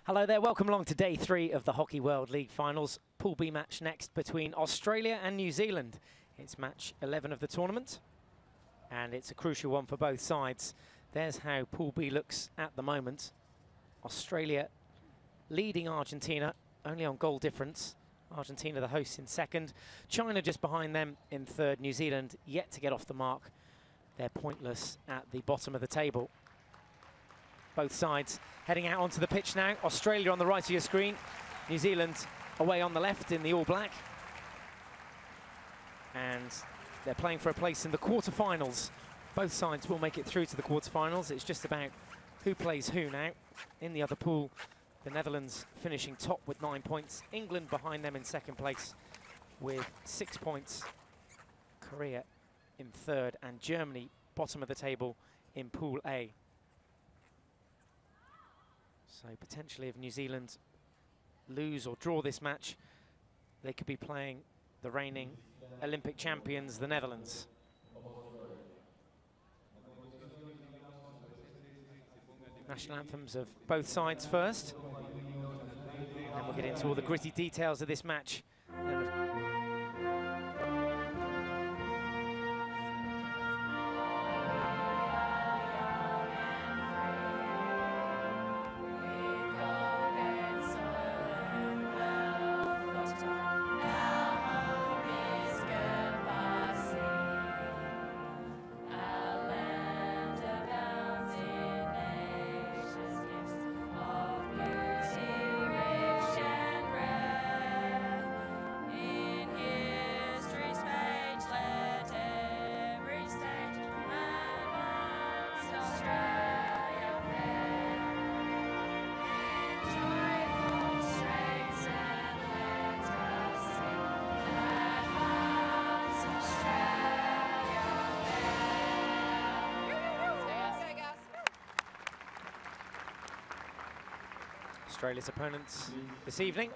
Hello there, welcome along to day 3 of the Hockey World League Finals. Pool B match next between Australia and New Zealand. It's match 11 of the tournament, and it's a crucial one for both sides. There's how Pool B looks at the moment. Australia leading Argentina, only on goal difference. Argentina the hosts in second. China just behind them in third. New Zealand yet to get off the mark. They're pointless at the bottom of the table. Both sides heading out onto the pitch now. Australia on the right of your screen. New Zealand away on the left in the all black. And they're playing for a place in the quarterfinals. Both sides will make it through to the quarterfinals. It's just about who plays who now. In the other pool, the Netherlands finishing top with 9 points. England behind them in second place with 6 points. Korea in third, and Germany bottom of the table in Pool A. So potentially if New Zealand lose or draw this match, they could be playing the reigning Olympic champions, the Netherlands. National anthems of both sides first. And then we'll get into all the gritty details of this match. Australia's opponents this evening,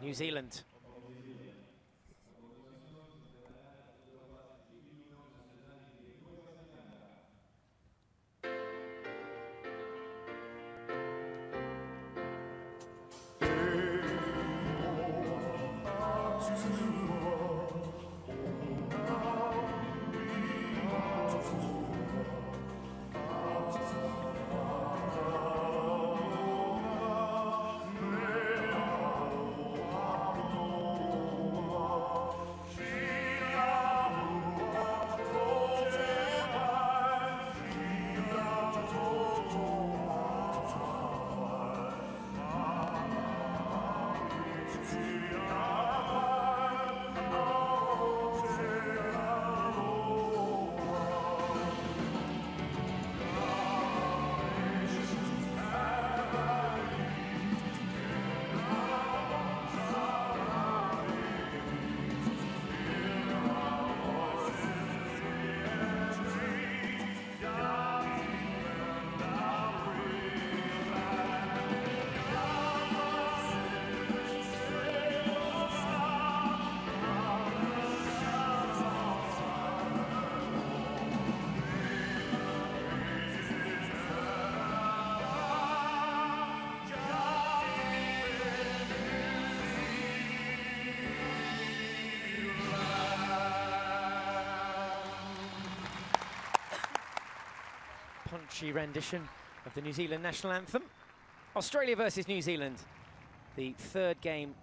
New Zealand. Punchy rendition of the New Zealand national anthem. Australia versus New Zealand, the third game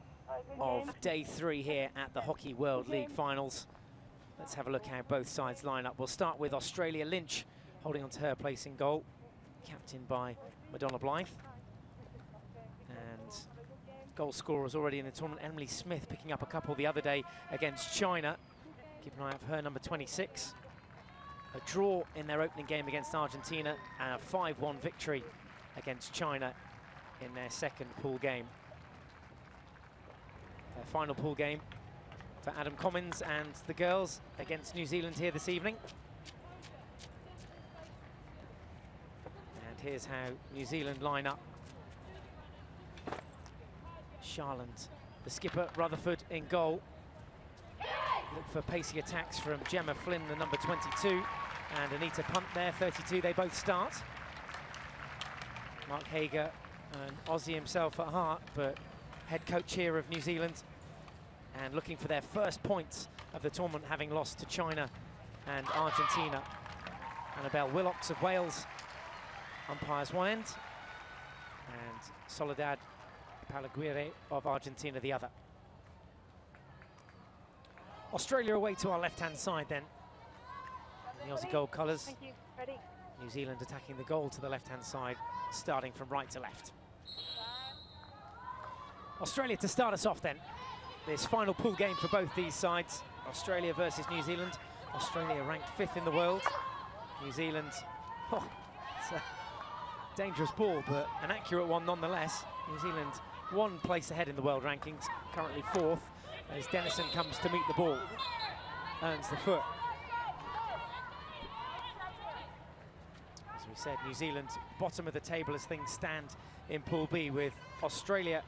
of day 3 here at the Hockey World League Finals. Let's have a look how both sides line up. We'll start with Australia. Lynch holding on to her place in goal, captained by Madonna Blythe. And goal scorers already in the tournament, Emily Smith picking up a couple the other day against China. Keep an eye out for her, number 26. A draw in their opening game against Argentina, and a 5-1 victory against China in their second pool game. Their final pool game for Adam Commins and the girls against New Zealand here this evening. And here's how New Zealand line up. Charland, the skipper, Rutherford in goal. Look for pacey attacks from Gemma Flynn, the number 22, and Anita Punt there, 32. They both start. Mark Hager, an Aussie himself at heart, but head coach here of New Zealand, and looking for their first points of the tournament, having lost to China and Argentina. Annabelle Willocks of Wales umpires one end, and Soledad Palaguirre of Argentina the other. Australia away to our left-hand side then. In the Aussie gold colours. Thank you. Ready. New Zealand attacking the goal to the left-hand side, starting from right to left. Australia to start us off then. This final pool game for both these sides. Australia versus New Zealand. Australia ranked 5th in the world. New Zealand, oh, it's a dangerous ball, but an accurate one nonetheless. New Zealand 1 place ahead in the world rankings, currently 4th, as Dennison comes to meet the ball, earns the foot. As we said, New Zealand bottom of the table as things stand in Pool B, with Australia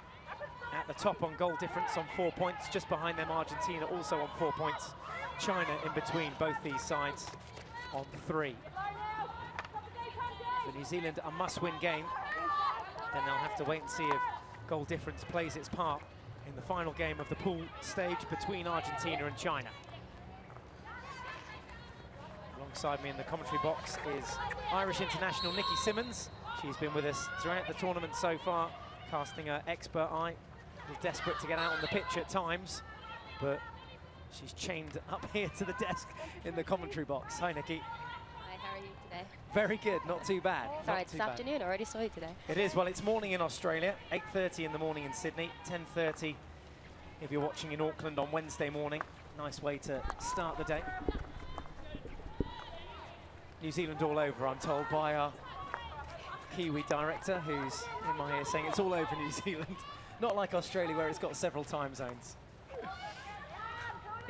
at the top on goal difference on 4 points. Just behind them, Argentina also on 4 points. China in between both these sides on 3. For New Zealand, a must-win game. Then they'll have to wait and see if goal difference plays its part in the final game of the pool stage between Argentina and China. Alongside me in the commentary box is Irish international Nikki Simmons. She's been with us throughout the tournament so far, casting her expert eye. Desperate to get out on the pitch at times, but she's chained up here to the desk in the commentary box. Hi, Nikki. Hi, how are you today? Very good, not too bad. Sorry, it's afternoon. I already saw you today. It is, well, it's morning in Australia, 8:30 in the morning in Sydney, 10:30 if you're watching in Auckland on Wednesday morning. Nice way to start the day. New Zealand all over, I'm told, by our Kiwi director, who's in my ear saying it's all over New Zealand. Not like Australia, where it's got several time zones.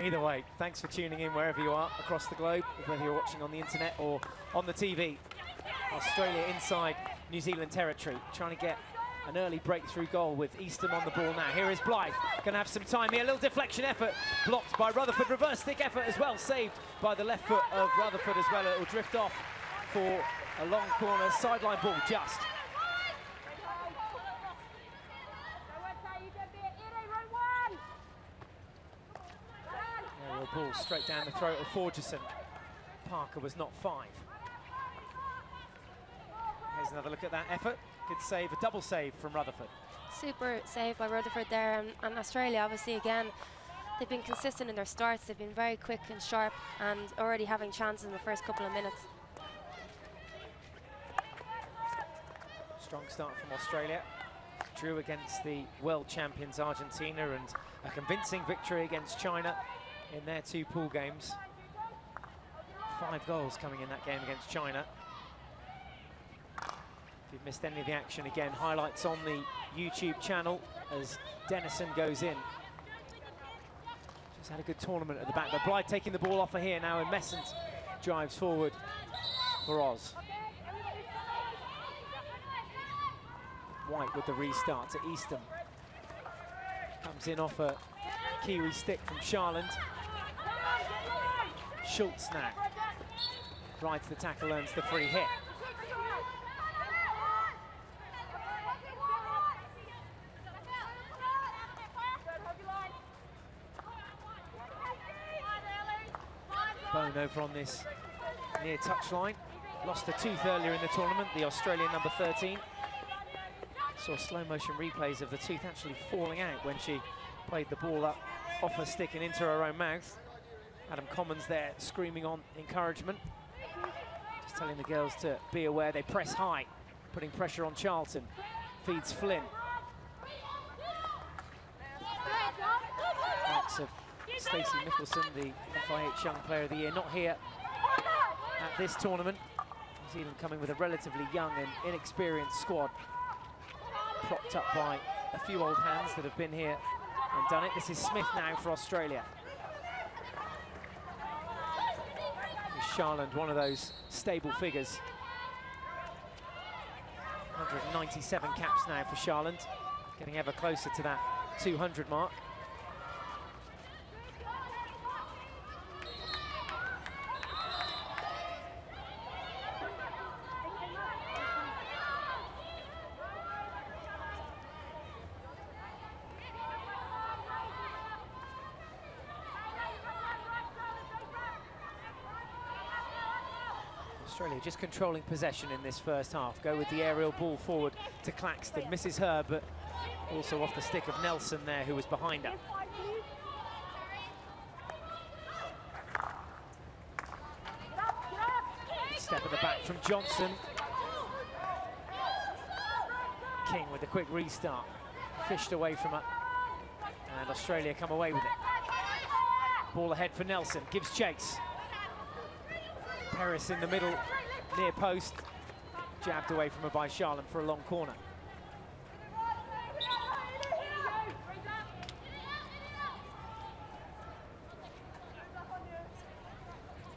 Either way, thanks for tuning in wherever you are across the globe, whether you're watching on the internet or on the TV. Australia inside New Zealand territory, trying to get an early breakthrough goal with Eastham on the ball now. Here is Blythe, going to have some time here. A little deflection effort, blocked by Rutherford. Reverse stick effort as well, saved by the left foot of Rutherford as well. It will drift off for a long corner, sideline ball just. Ball straight down the throat of Forgerson. Parker was not 5. Here's another look at that effort. Good save, a double save from Rutherford. Super save by Rutherford there, and Australia obviously again, they've been consistent in their starts. They've been very quick and sharp and already having chances in the first couple of minutes. Strong start from Australia. Drew against the world champions Argentina, and a convincing victory against China in their 2 pool games. 5 goals coming in that game against China. If you've missed any of the action, again, highlights on the YouTube channel as Dennison goes in. Just had a good tournament at the back, but Blythe taking the ball off of here now, and Messent drives forward for Oz. White with the restart to Eastham. Comes in off a Kiwi stick from Charland. Schultz now rides the tackle, earns the free hit. Bone over on this near touchline. Lost the tooth earlier in the tournament, the Australian number 13. Saw slow motion replays of the tooth actually falling out when she played the ball up off her stick and into her own mouth. Adam Commins there screaming on encouragement. Just telling the girls to be aware. They press high, putting pressure on Charlton. Feeds Flynn. Marks of Stacey Mickelson, the FIH Young Player of the Year, not here at this tournament. New Zealand coming with a relatively young and inexperienced squad, propped up by a few old hands that have been here and done it. This is Smith now for Australia. Charland, one of those stable figures. 197 caps now for Charland, getting ever closer to that 200 mark. Australia just controlling possession in this first half. Go with the aerial ball forward to Claxton. Misses her, but also off the stick of Nelson there, who was behind her. Step at the back from Johnson. King with a quick restart. Fished away from her. And Australia come away with it. Ball ahead for Nelson. Gives chase. Paris in the middle, near post, jabbed away from her by Charland for a long corner.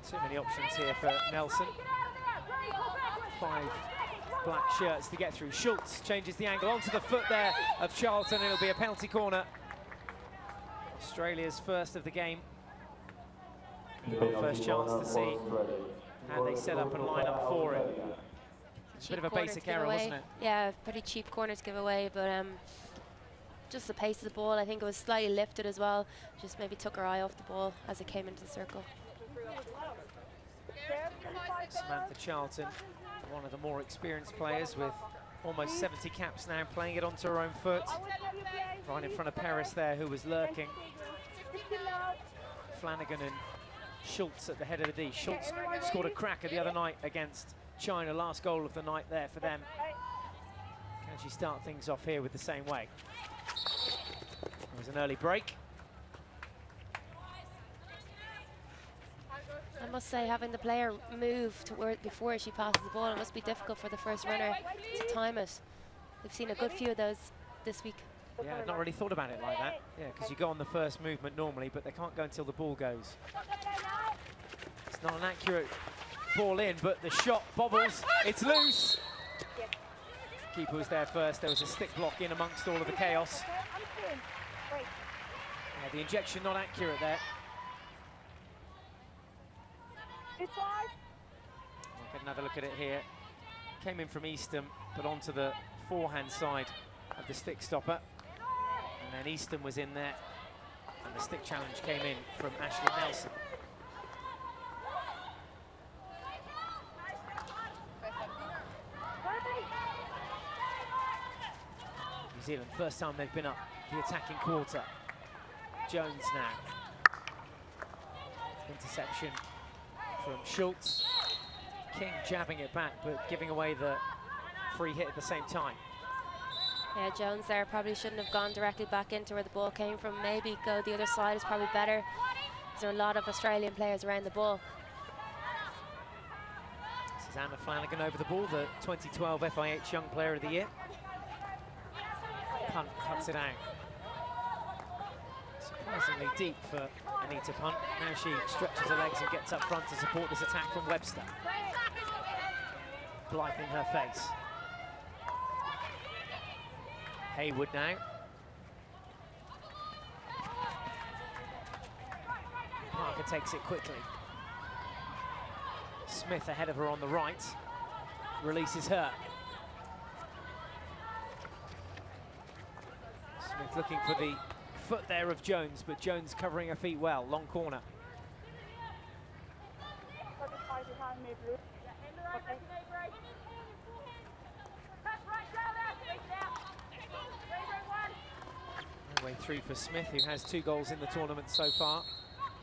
Too many options here for Nelson. 5 black shirts to get through. Schultz changes the angle onto the foot there of Charlton. It'll be a penalty corner. Australia's first of the game. First chance to see how they set up and line up for it. It's a bit of a basic error, wasn't it? Yeah, pretty cheap corner to give away, but just the pace of the ball, I think it was slightly lifted as well. Just maybe took her eye off the ball as it came into the circle. Samantha Charlton, one of the more experienced players with almost 70 caps now, playing it onto her own foot. Right in front of Paris there, who was lurking. Flanagan and Schultz at the head of the D. Schultz scored a cracker the other night against China, last goal of the night there for them. Can she start things off here with the same way? There was an early break. I must say, having the player move toward before she passes the ball, it must be difficult for the first runner to time it. We've seen a good few of those this week. Yeah, I've not really thought about it like that. Yeah, because you go on the first movement normally, but they can't go until the ball goes. It's not an accurate ball in, but the shot bobbles. It's loose. Keeper was there first. There was a stick block in amongst all of the chaos. Yeah, the injection not accurate there. We'll get another look at it here. Came in from Eastham, but onto the forehand side of the stick stopper. And then Eastham was in there, and the stick challenge came in from Ashley Nelson. New Zealand, first time they've been up the attacking quarter. Jones now. Interception from Schultz. King jabbing it back, but giving away the free hit at the same time. Yeah, Jones there probably shouldn't have gone directly back into where the ball came from. Maybe go the other side is probably better. There are a lot of Australian players around the ball. This is Anna Flanagan over the ball, the 2012 FIH Young Player of the Year. Punt cuts it out. Surprisingly deep for Anita Punt. Now she stretches her legs and gets up front to support this attack from Webster. Blythe in her face. Haywood now. Parker takes it quickly. Smith ahead of her on the right. Releases her. Smith looking for the foot there of Jones, but Jones covering her feet well. Long corner. Way through for Smith, who has 2 goals in the tournament so far.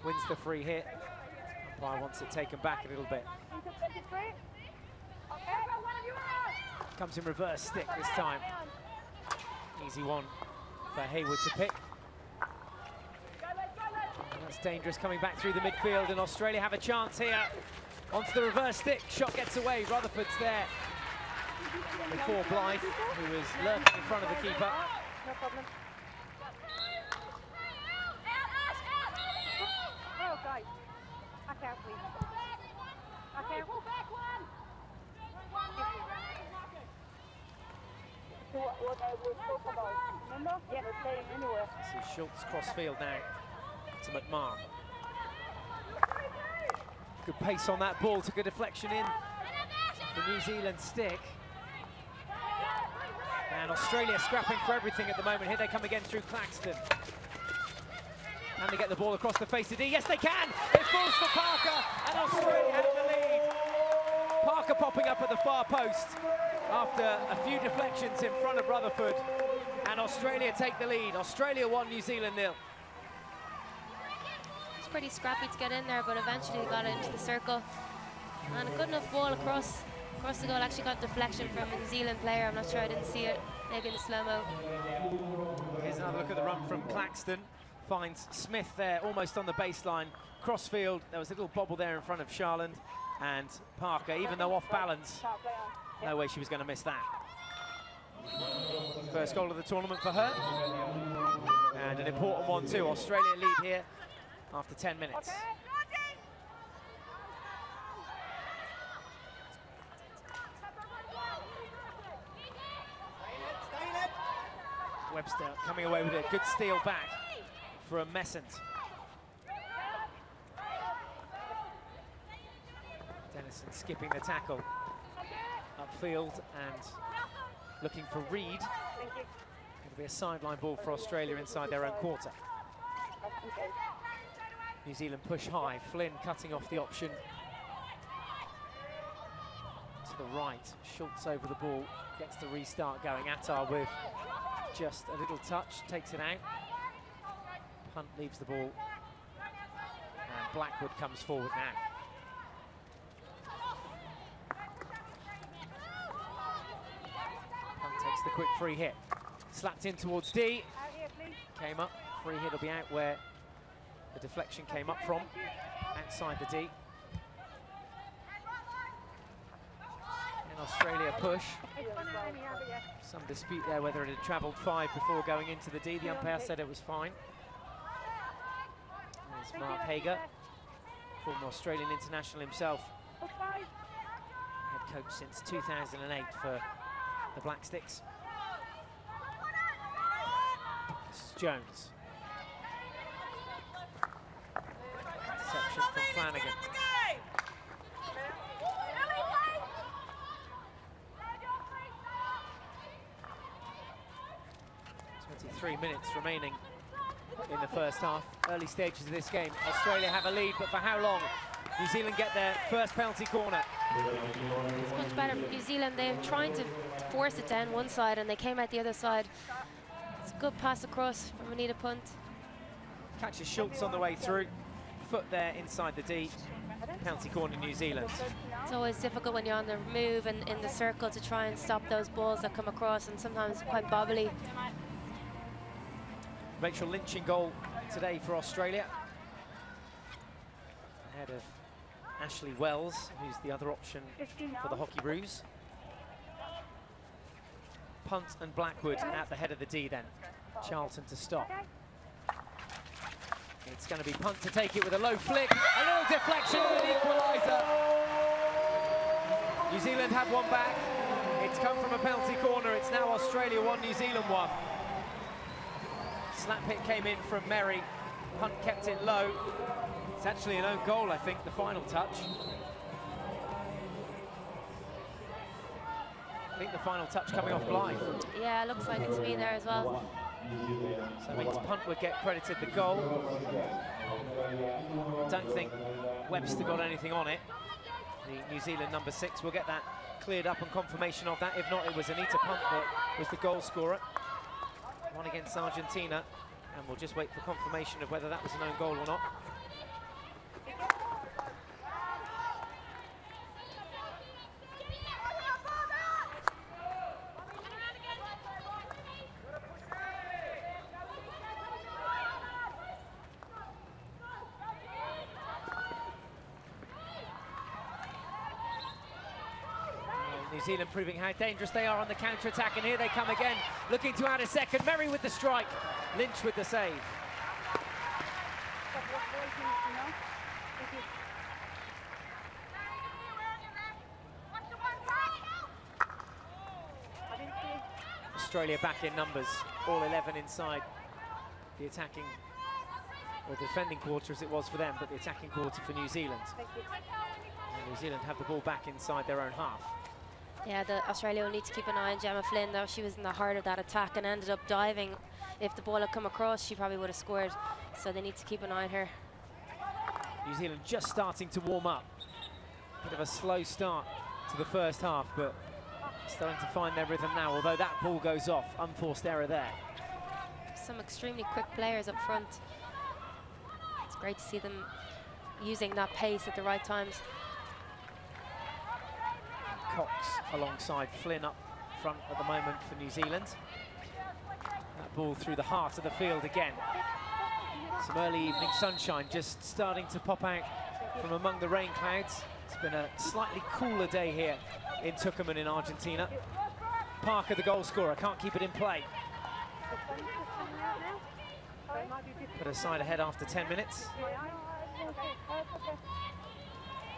Wins the free hit. Umpire wants it taken back a little bit. Comes in reverse stick this time. Easy one for Haywood to pick. And that's dangerous coming back through the midfield, and Australia have a chance here. Onto the reverse stick, shot gets away, Rutherford's there. Before Blythe, who was lurking in front of the keeper. No problem. This is Schultz cross-field now to McMahon. Good pace on that ball, took a deflection in the New Zealand stick. And Australia scrapping for everything at the moment. Here they come again through Claxton. Can they get the ball across the face of D? Yes, they can! It falls for Parker, and Australia have the lead. Parker popping up at the far post after a few deflections in front of Rutherford. And Australia take the lead. Australia 1, New Zealand 0. It's pretty scrappy to get in there, but eventually got it into the circle. And a good enough ball across the goal. Actually got a deflection from a New Zealand player. I'm not sure, I didn't see it. Maybe in the slow-mo. Here's another look at the run from Claxton. Finds Smith there, almost on the baseline. Crossfield, there was a little bobble there in front of Charland. And Parker, even though off balance, no way she was going to miss that. First goal of the tournament for her. And an important one too. Australia lead here after 10 minutes. Webster coming away with a good steal back from Messent. Dennison skipping the tackle upfield and looking for Reed. It'll be a sideline ball for Australia inside their own quarter. New Zealand push high. Flynn cutting off the option to the right. Schultz over the ball, gets the restart going. Attar with just a little touch, takes it out. Hunt leaves the ball, and Blackwood comes forward now. Hunt takes the quick free hit. Slapped in towards D. Came up, free hit will be out where the deflection came up from, outside the D. And Australia push. Some dispute there whether it had travelled 5 before going into the D. The umpire said it was fine. There's Mark Hager, former Australian international himself. Head coach since 2008 for the Black Sticks. This is Jones. Interception from Flanagan. 23 minutes remaining in the first half. Early stages of this game. Australia have a lead, but for how long? New Zealand get their first penalty corner. It's much better for New Zealand. They're trying to force it down one side, and they came out the other side. It's a good pass across from Anita Punt. Catches Schultz on the way through. Foot there inside the D. Penalty corner, New Zealand. It's always difficult when you're on the move and in the circle to try and stop those balls that come across, and sometimes quite bobbly. Rachel Lynching goal today for Australia. Ahead of Ashley Wells, who's the other option for the Hockeyroos. Punt and Blackwood at the head of the D then. Charlton to stop. It's going to be Punt to take it with a low flick. A little deflection and an equaliser. New Zealand have one back. It's come from a penalty corner. It's now Australia 1, New Zealand 1. Slap hit came in from Merry. Hunt kept it low. It's actually an own goal, I think, the final touch. I think the final touch coming off Blythe. Yeah, it looks like it to me there as well. So that means Punt would get credited the goal. I don't think Webster got anything on it. The New Zealand number 6 will get that cleared up and confirmation of that. If not, it was Anita Punt that was the goal scorer. One against Argentina, and we'll just wait for confirmation of whether that was an own goal or not. New Zealand proving how dangerous they are on the counter-attack, and here they come again, looking to add a second. Merry with the strike, Lynch with the save. Australia back in numbers, all 11 inside the attacking, or the defending quarter as it was for them, but the attacking quarter for New Zealand. And New Zealand have the ball back inside their own half. Yeah, Australia will need to keep an eye on Gemma Flynn, though. She was in the heart of that attack and ended up diving. If the ball had come across, she probably would have scored. So they need to keep an eye on her. New Zealand just starting to warm up. Bit of a slow start to the first half, but starting to find their rhythm now, although that ball goes off. Unforced error there. Some extremely quick players up front. It's great to see them using that pace at the right times. Cox alongside Flynn up front at the moment for New Zealand. That ball through the heart of the field again. Some early evening sunshine just starting to pop out from among the rain clouds. It's been a slightly cooler day here in Tucumán in Argentina. Parker, the goal scorer, can't keep it in play. Put a side ahead after 10 minutes.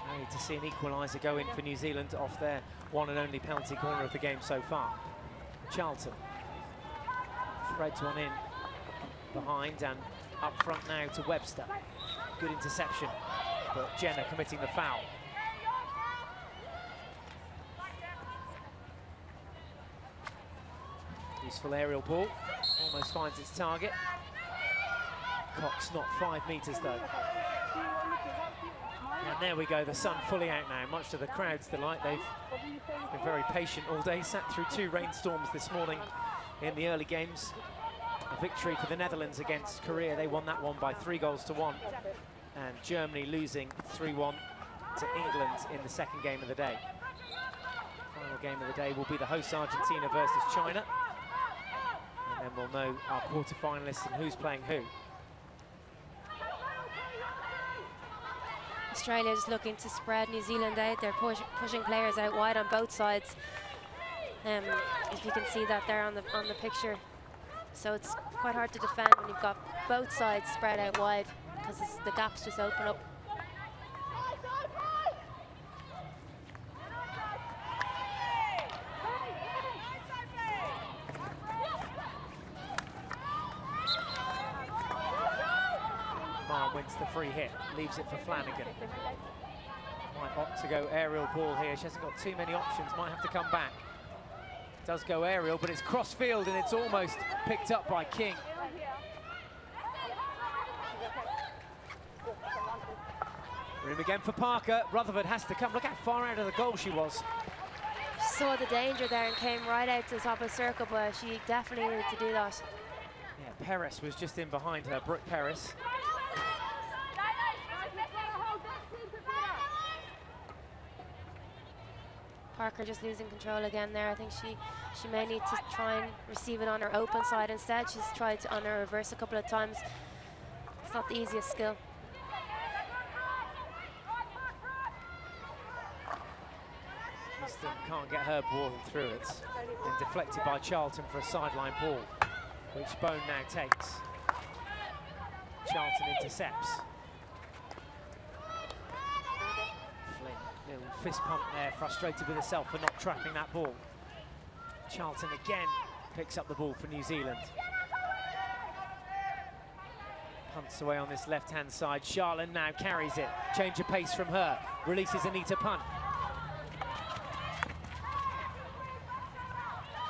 I need to see an equaliser go in for New Zealand off their one and only penalty corner of the game so far. Charlton threads one in behind and up front now to Webster. Good interception, but Jenner committing the foul. Useful aerial ball, almost finds its target. Cox not 5 metres though. And there we go, the sun fully out now, much to the crowd's delight. They've been very patient all day, sat through 2 rainstorms this morning in the early games. A victory for the Netherlands against Korea. They won that one by 3-1. And Germany losing 3-1 to England in the second game of the day. Final game of the day will be the hosts Argentina versus China. And then we'll know our quarter-finalists and who's playing who. Australia's looking to spread New Zealand out. They're pushing players out wide on both sides. If you can see that there on the picture. So it's quite hard to defend when you've got both sides spread out wide, because the gaps just open up. Marr wins the free hit, leaves it for Flanagan. Might opt to go aerial ball here. She hasn't got too many options, might have to come back. Does go aerial, but it's cross field and it's almost picked up by King. Room again for Parker. Rutherford has to come. Look how far out of the goal she was. She saw the danger there and came right out to the top of the circle, but she definitely needed to do that. Yeah, Perez was just in behind her, Brooke Perez. Parker just losing control again there. I think she may need to try and receive it on her open side instead. She's tried to on her reverse a couple of times. It's not the easiest skill. Easton can't get her ball through it. And deflected by Charlton for a sideline ball, which Bone now takes. Charlton intercepts. Little fist pump there, frustrated with herself for not trapping that ball. Charlton again picks up the ball for New Zealand. Punts away on this left-hand side. Charlton now carries it. Change of pace from her. Releases Anita Punt.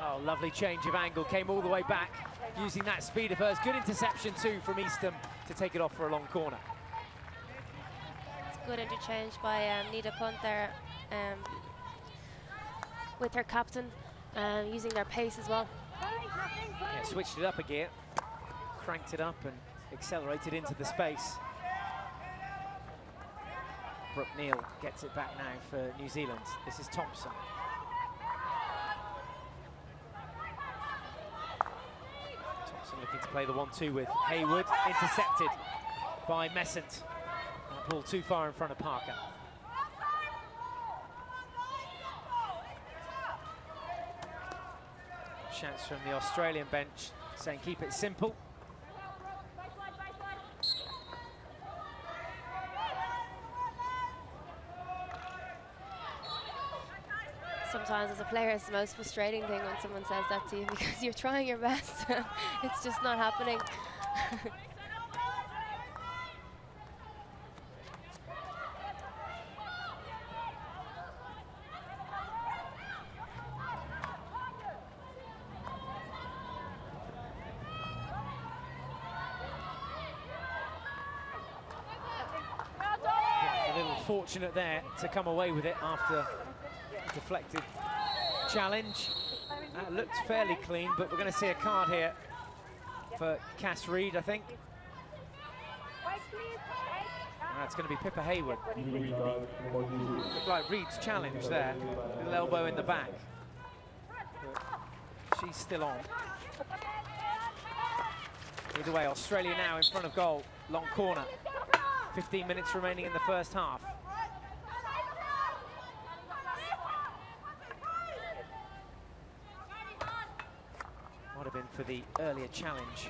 Oh, lovely change of angle. Came all the way back using that speed of hers. Good interception too from Eastham to take it off for a long corner. Good interchange by Nita Punt there with her captain, using their pace as well. Yeah, switched it up a gear, cranked it up and accelerated into the space. Brooke Neal gets it back now for New Zealand. This is Thompson. Thompson looking to play the 1-2 with Hayward, intercepted by Messent. Ball too far in front of Parker. Shouts from the Australian bench saying keep it simple. Some sometimes as a player, it's the most frustrating thing when someone says that to you because you're trying your best. It's just not happening. A little fortunate there to come away with it after a deflected challenge. That looked fairly clean, but we're going to see a card here for Cass Reed, I think. That's going to be Pippa Hayward. Looked like Reed's challenge there. Little elbow in the back. But she's still on. Either way, Australia now in front of goal. Long corner. 15 minutes remaining in the first half. Might have been for the earlier challenge.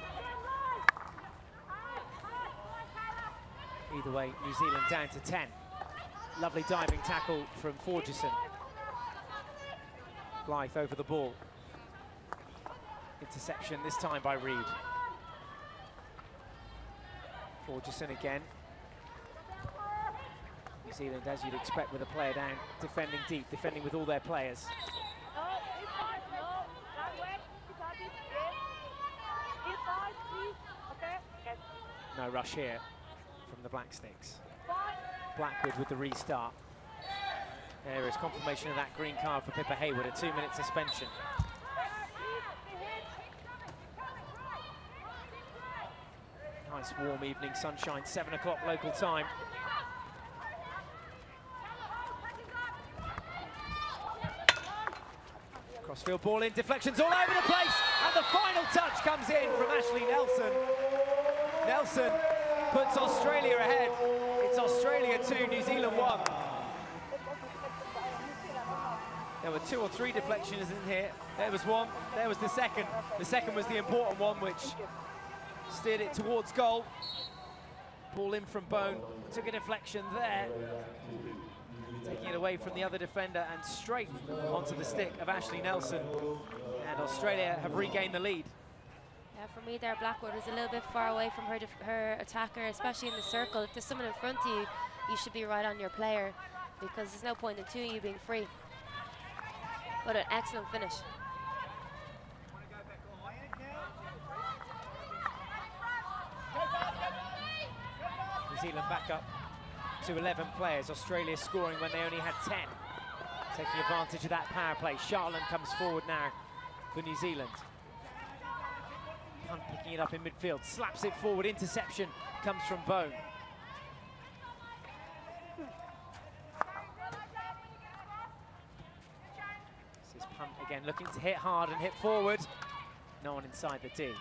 Either way, New Zealand down to 10. Lovely diving tackle from Forgerson. Blythe over the ball. Interception this time by Reed. Forgerson again. New Zealand, as you'd expect with a player down, defending deep, defending with all their players. No rush here from the Black Sticks. Blackwood with the restart. There is confirmation of that green card for Pippa Hayward, a 2-minute suspension. Nice warm evening sunshine, 7 o'clock local time. Crossfield ball in, deflections all over the place, and the final touch comes in from Ashley Nelson. Nelson puts Australia ahead. It's Australia 2, New Zealand 1. There were 2 or 3 deflections in here. There was one, there was the second. The second was the important one, which steered it towards goal. Ball in from Bone, took a deflection there, taking it away from the other defender and straight onto the stick of Ashley Nelson. And Australia have regained the lead. Yeah, for me there, Blackwood was a little bit far away from her attacker, especially in the circle. If there's someone in front of you, you should be right on your player because there's no point in two of you being free. But an excellent finish. New Zealand back up to 11 players. Australia scoring when they only had 10. Taking advantage of that power play. Charlton comes forward now for New Zealand. Hunt picking it up in midfield, slaps it forward, interception comes from Bone. This is Punt again, looking to hit hard and hit forward. No one inside the D.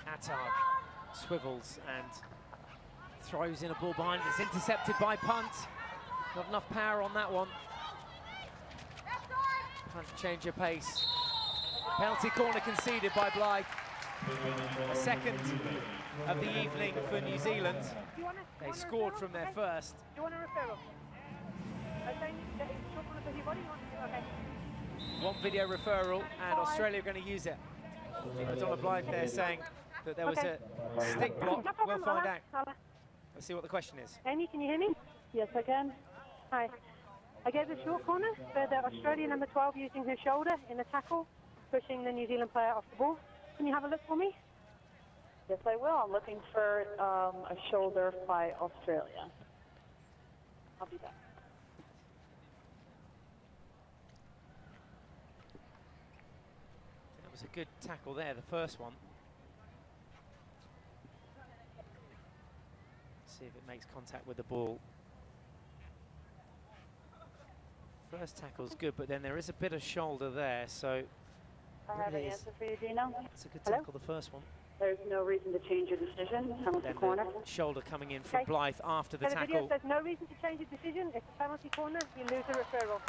Attard swivels and throws in a ball behind. It's intercepted by Punt. Not enough power on that one. Punt change of pace. Penalty corner conceded by Blythe. A second of the evening for New Zealand. They scored from their first. Do you want a referral? One video referral, and Australia are going to use it. Madonna Blythe there saying that there was a stick block. We'll find out. Let's see what the question is. Amy, can you hear me? Yes, I can. Hi. I gave the short corner for the Australian number 12 using her shoulder in a tackle, pushing the New Zealand player off the ball. Can you have a look for me? Yes, I will. I'm looking for a shoulder by Australia. I'll be back. That was a good tackle there, the first one. See if it makes contact with the ball. First tackle's good, but then there is a bit of shoulder there, so I have an Really is. answer for you, Dino. It's a good Hello? tackle, the first one. There's no reason to change your decision. Penalty Then corner. the shoulder coming in from Okay. Blythe after the So the video tackle. says no reason to change your decision. It's a penalty corner. You lose the referral.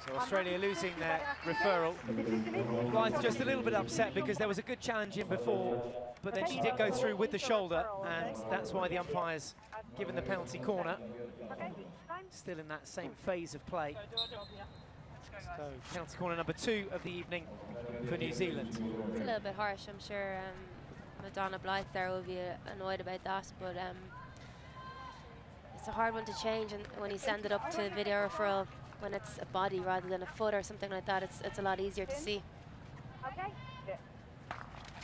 So Australia losing their referral. referral. Blythe just a little bit upset because there was a good challenge in before, but then she did go through with the shoulder, and that's why the umpire's given the penalty corner. Okay, time. Still in that same phase of play. So penalty corner number 2 of the evening for New Zealand. It's a little bit harsh, I'm sure. Madonna Blythe there will be annoyed about that, but it's a hard one to change, and when you send it up to video referral, when it's a body rather than a foot or something like that, it's a lot easier to see. Okay.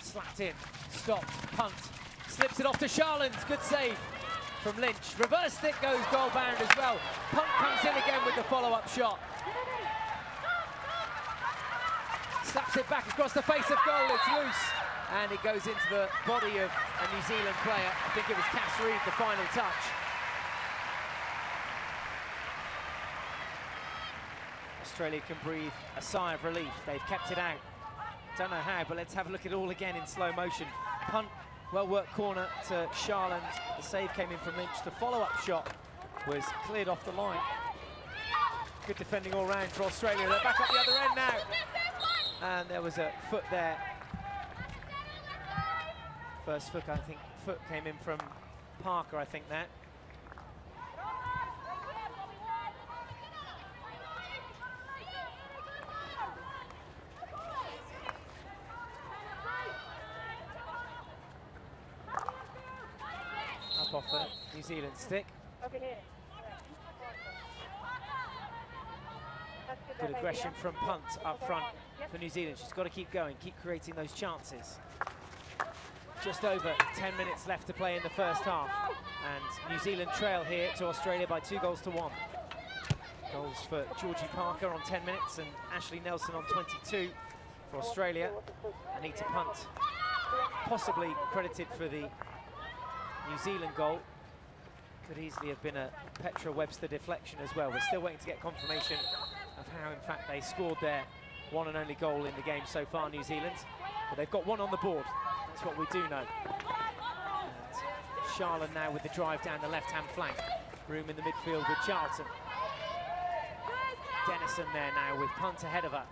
Slapped in, stopped, punt, slips it off to Charland, good save from Lynch. Reverse stick goes goal bound as well. Punt comes in again with the follow-up shot. Slaps it back across the face of goal, it's loose. And it goes into the body of a New Zealand player. I think it was Cass Reed, the final touch. Australia can breathe a sigh of relief. They've kept it out. Don't know how, but let's have a look at it all again in slow motion. Punt, well-worked corner to Charland. The save came in from Lynch. The follow-up shot was cleared off the line. Good defending all round for Australia. They're back up the other end now. And there was a foot there. First foot, I think, foot came in from Parker, I think that. Up off the New Zealand stick. Over here. Good aggression from Punt up front for New Zealand. She's got to keep going, keep creating those chances. Just over 10 minutes left to play in the first half. And New Zealand trail here to Australia by 2-1. Goals for Georgie Parker on 10 minutes and Ashley Nelson on 22 for Australia. Anita Punt possibly credited for the New Zealand goal. Could easily have been a Petra Webster deflection as well. We're still waiting to get confirmation of how, in fact, they scored their one and only goal in the game so far, New Zealand. But they've got one on the board. That's what we do know. And Charlotte now with the drive down the left-hand flank. Room in the midfield with Charlton. Dennison there now with Punt ahead of her.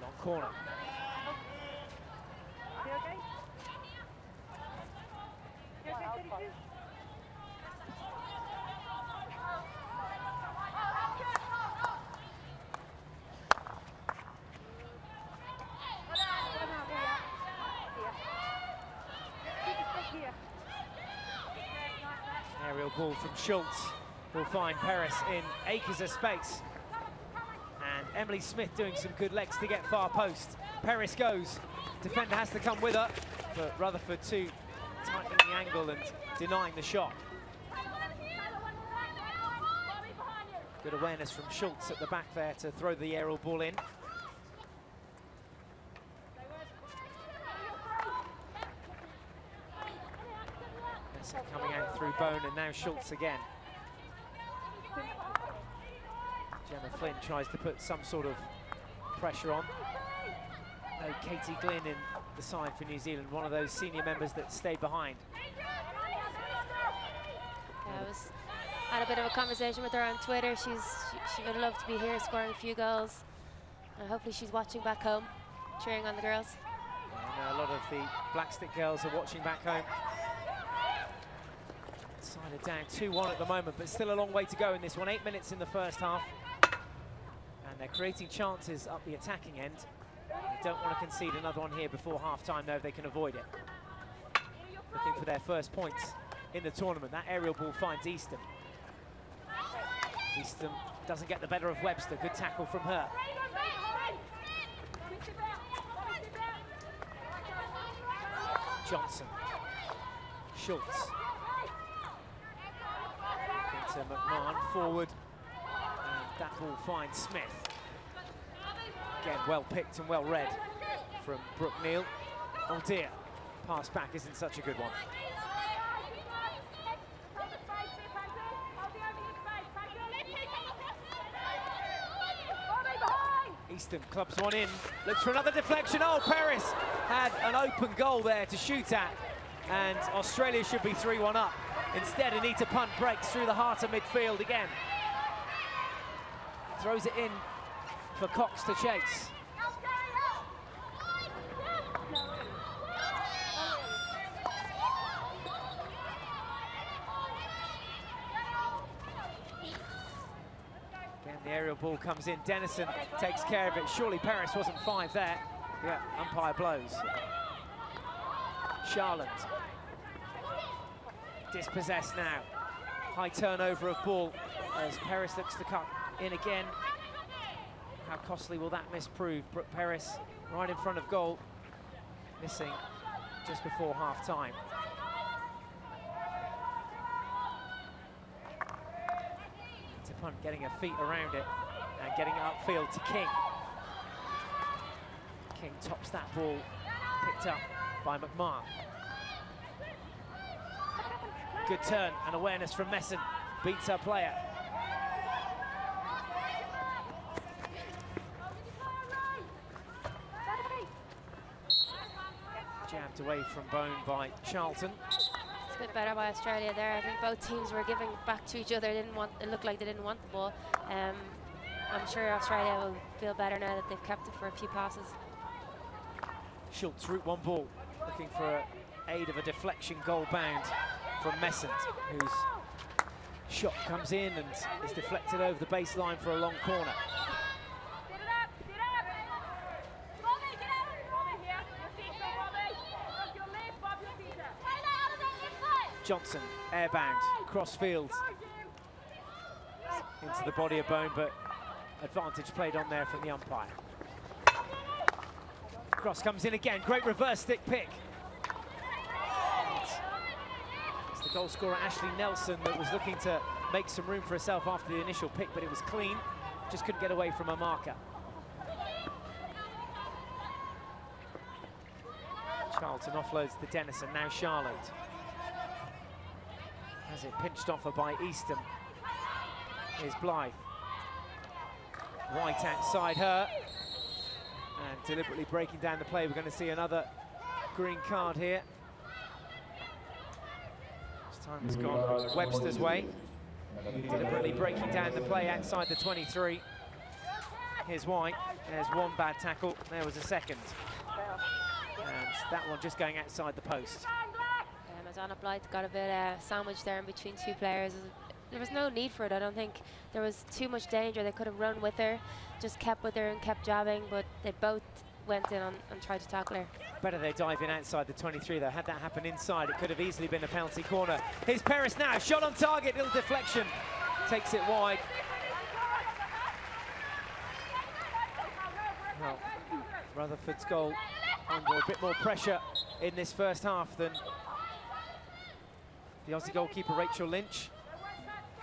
Long corner. You okay? You okay, 32? Aerial ball from Schultz will find Paris in acres of space. And Emily Smith doing some good legs to get far post. Paris goes. Defender has to come with her, but Rutherford too tightening the angle and denying the shot. Good awareness from Schultz at the back there to throw the aerial ball in. Besson coming out through Bone, and now Schultz again. Gemma Flynn tries to put some sort of pressure on. No Katie Glynn in the side for New Zealand, one of those senior members that stayed behind. I had a bit of a conversation with her on Twitter. She would love to be here scoring a few goals. Hopefully she's watching back home, cheering on the girls. And a lot of the Blackstick girls are watching back home. Sided down 2-1 at the moment, but still a long way to go in this one. 8 minutes in the first half. And they're creating chances up the attacking end. They don't want to concede another one here before half-time, though, if they can avoid it. Looking for their first points in the tournament. That aerial ball finds Easton. Easton doesn't get the better of Webster. Good tackle from her. Johnson. Schultz. Into McMahon, forward. And that ball finds Smith. Again, well picked and well read from Brooke Neal. Oh dear, pass back isn't such a good one. Easton clubs one in, looks for another deflection. Oh, Paris had an open goal there to shoot at, and Australia should be 3-1 up. Instead, Anita Punt breaks through the heart of midfield again. Throws it in for Cox to chase. Again, the aerial ball comes in. Dennison takes care of it. Surely Paris wasn't 5 there. Yeah, umpire blows. Charlotte. Dispossessed now. High turnover of ball as Paris looks to cut in again. How costly will that miss prove? Brooke Paris right in front of goal, missing just before half-time. It's a punt, getting her feet around it and getting it upfield to King. King tops that ball, picked up by McMahon. Good turn and awareness from Messon, beats her player. Jabbed away from Bone by Charlton. It's a bit better by Australia there. I think both teams were giving back to each other. It looked like they didn't want the ball. I'm sure Australia will feel better now that they've kept it for a few passes. Schultz route one ball, looking for aid of a deflection goal bound from Messent, whose shot comes in and is deflected over the baseline for a long corner. Johnson, airbound, cross field into the body of Bone, but advantage played on there from the umpire. Cross comes in again, great reverse stick pick. It's the goal scorer Ashley Nelson that was looking to make some room for herself after the initial pick, but it was clean, just couldn't get away from her marker. Charlton offloads to Dennison, now Charlotte. Has it pinched off her by Easton. Here's Blythe. White outside her. And deliberately breaking down the play. We're going to see another green card here. This time it's gone Webster's way. Deliberately breaking down the play outside the 23. Here's White. There's one bad tackle. There was a second. And that one just going outside the post. Madonna Blythe got a bit sandwiched there in between two players. There was no need for it. I don't think there was too much danger. They could have run with her, just kept with her and kept jabbing, but they both went in and tried to tackle her. Better they dive in outside the 23 though. Had that happen inside, it could have easily been a penalty corner. Here's Paris now, shot on target, little deflection. Takes it wide. Well, Rutherford's goal under a bit more pressure in this first half than the Aussie goalkeeper Rachel Lynch.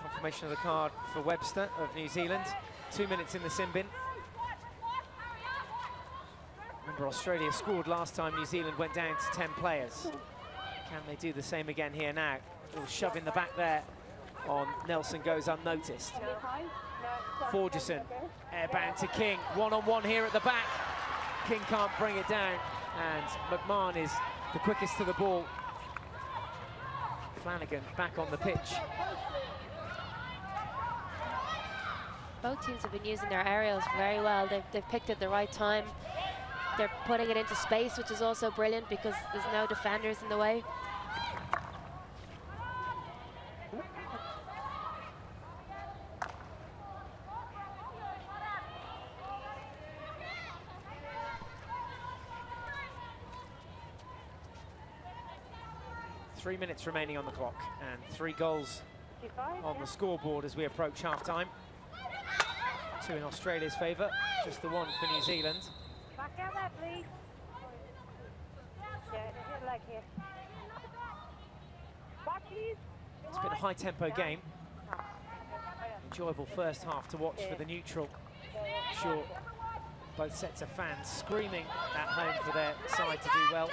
Confirmation of the card for Webster of New Zealand. 2 minutes in the sin bin. Remember, Australia scored last time New Zealand went down to 10 players. Can they do the same again here now? A little shove in the back there on Nelson goes unnoticed. Forgerson, airbound to King. One-on-one here at the back. King can't bring it down, and McMahon is the quickest to the ball. Flanagan back on the pitch. Both teams have been using their aerials very well. They've picked it the right time. They're putting it into space, which is also brilliant because there's no defenders in the way. Three minutes remaining on the clock and 3 goals on the scoreboard as we approach half-time. 2 in Australia's favour, just the 1 for New Zealand. Back out there, please. Yeah, hit the leg here. Back, please. It's been a high-tempo game. Enjoyable first half to watch for the neutral. I'm sure both sets of fans screaming at home for their side to do well.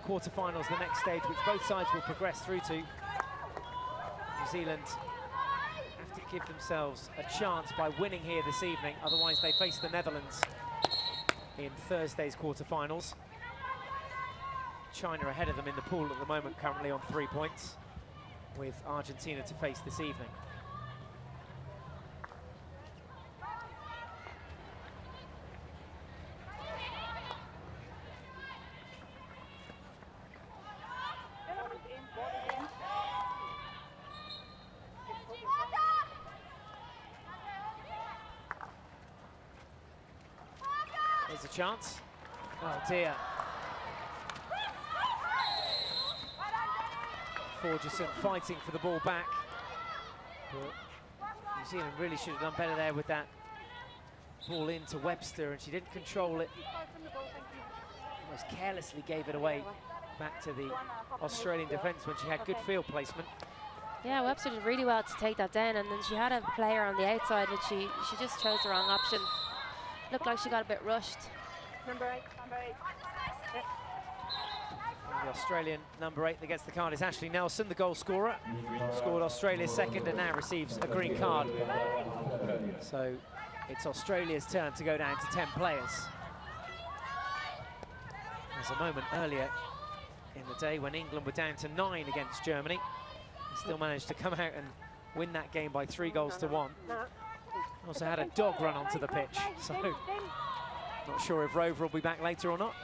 Quarterfinals, the next stage, which both sides will progress through to. New Zealand have to give themselves a chance by winning here this evening, otherwise they face the Netherlands in Thursday's quarterfinals. China ahead of them in the pool at the moment, currently on 3 points, with Argentina to face this evening. There's a chance. Oh dear. Forgerson fighting for the ball back. But New Zealand really should have done better there with that ball into Webster, and she didn't control it. Almost carelessly gave it away back to the Australian defence when she had good field placement. Yeah, Webster did really well to take that down, and then she had a player on the outside, but she just chose the wrong option. Looked like she got a bit rushed. Number 8, number 8. Yep. The Australian number 8 that gets the card is Ashley Nelson, the goal scorer. Scored Australia's second and now receives a green card. So it's Australia's turn to go down to 10 players. There's a moment earlier in the day when England were down to 9 against Germany. They still managed to come out and win that game by 3 goals to 1. Also had a dog run onto the pitch, so not sure if Rover will be back later or not.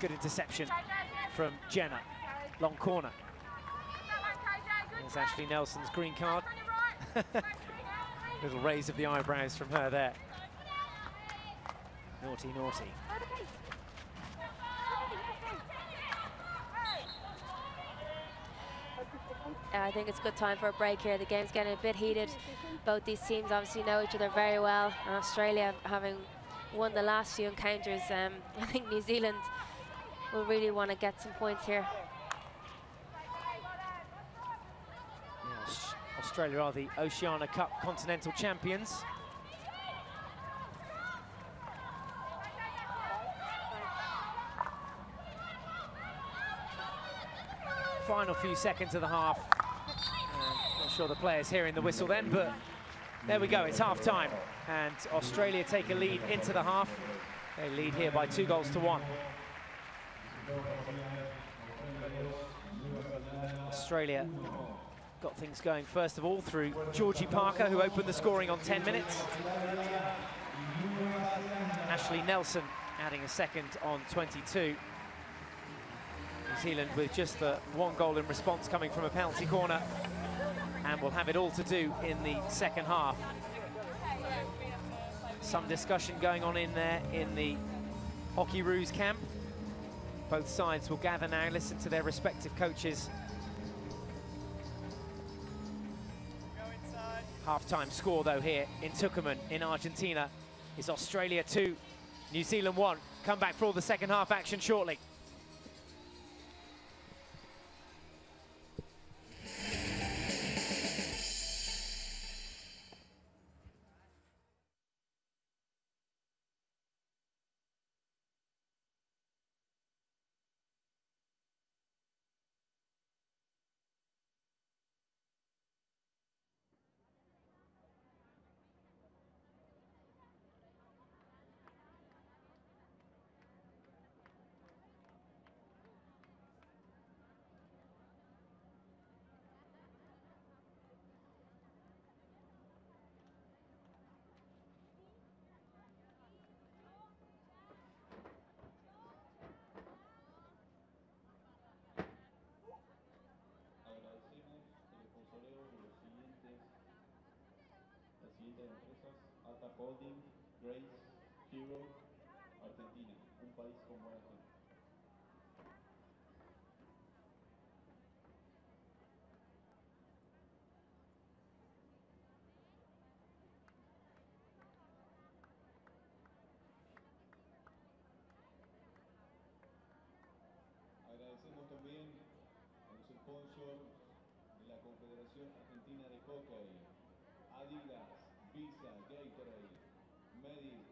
Good interception from Jenna, long corner. There's Ashley Nelson's green card. Little raise of the eyebrows from her there. Naughty, naughty. I think it's a good time for a break here. The game's getting a bit heated. Both these teams obviously know each other very well, and Australia, having won the last few encounters, I think New Zealand will really want to get some points here. Yeah, Australia are the Oceania Cup Continental Champions. Final few seconds of the half. Not sure the players hearing the whistle then, but there we go, it's half time. And Australia take a lead into the half. They lead here by 2 goals to 1. Australia got things going first of all through Georgie Parker, who opened the scoring on 10 minutes. Ashley Nelson adding a second on 22. New Zealand with just the 1 goal in response coming from a penalty corner, and will have it all to do in the second half. Some discussion going on in there in the Hockey Roos camp. Both sides will gather now, listen to their respective coaches. Half-time score, though, here in Tucumán in Argentina is Australia 2, New Zealand 1. Come back for all the second half action shortly. Holding, Grace, Hero, Argentina, un país con buena gente. Agradecemos también a los sponsors de la Confederación Argentina de Hockey, Adidas, Visa, Gatorade, Medic,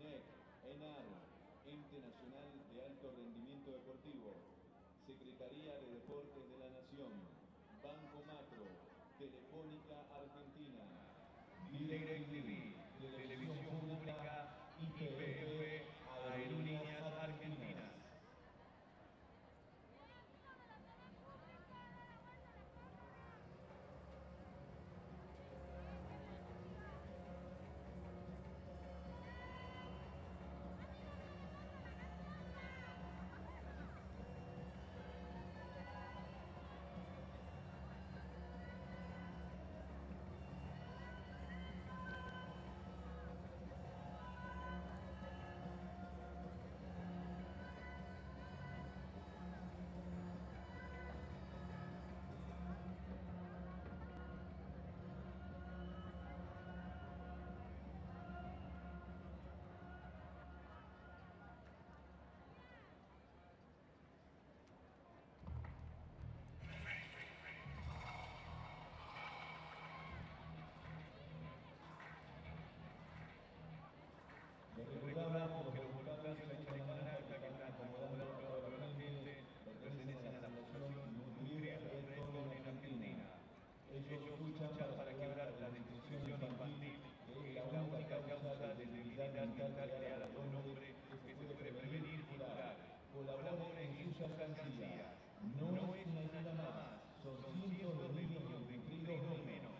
NEC, ENAR, Ente Nacional de Alto Rendimiento Deportivo, Secretaría de Deportes de la Nación, Banco Macro, Telefónica Argentina, DirecTV, Televisión Pública, IPF, Aerolíneas Argentinas. Recordamos que los votantes de la Cámara que están acomodados favorablemente pertenecen a la población nuclear del resto en Argentina. Ellos luchan para quebrar la desnutrición infantil, que es la única causa de debilidad mental real a un hombre que se puede prevenir y curar. Colaboren en su alcancía. No es una ayuda más, son cientos de niños desnutridos menos.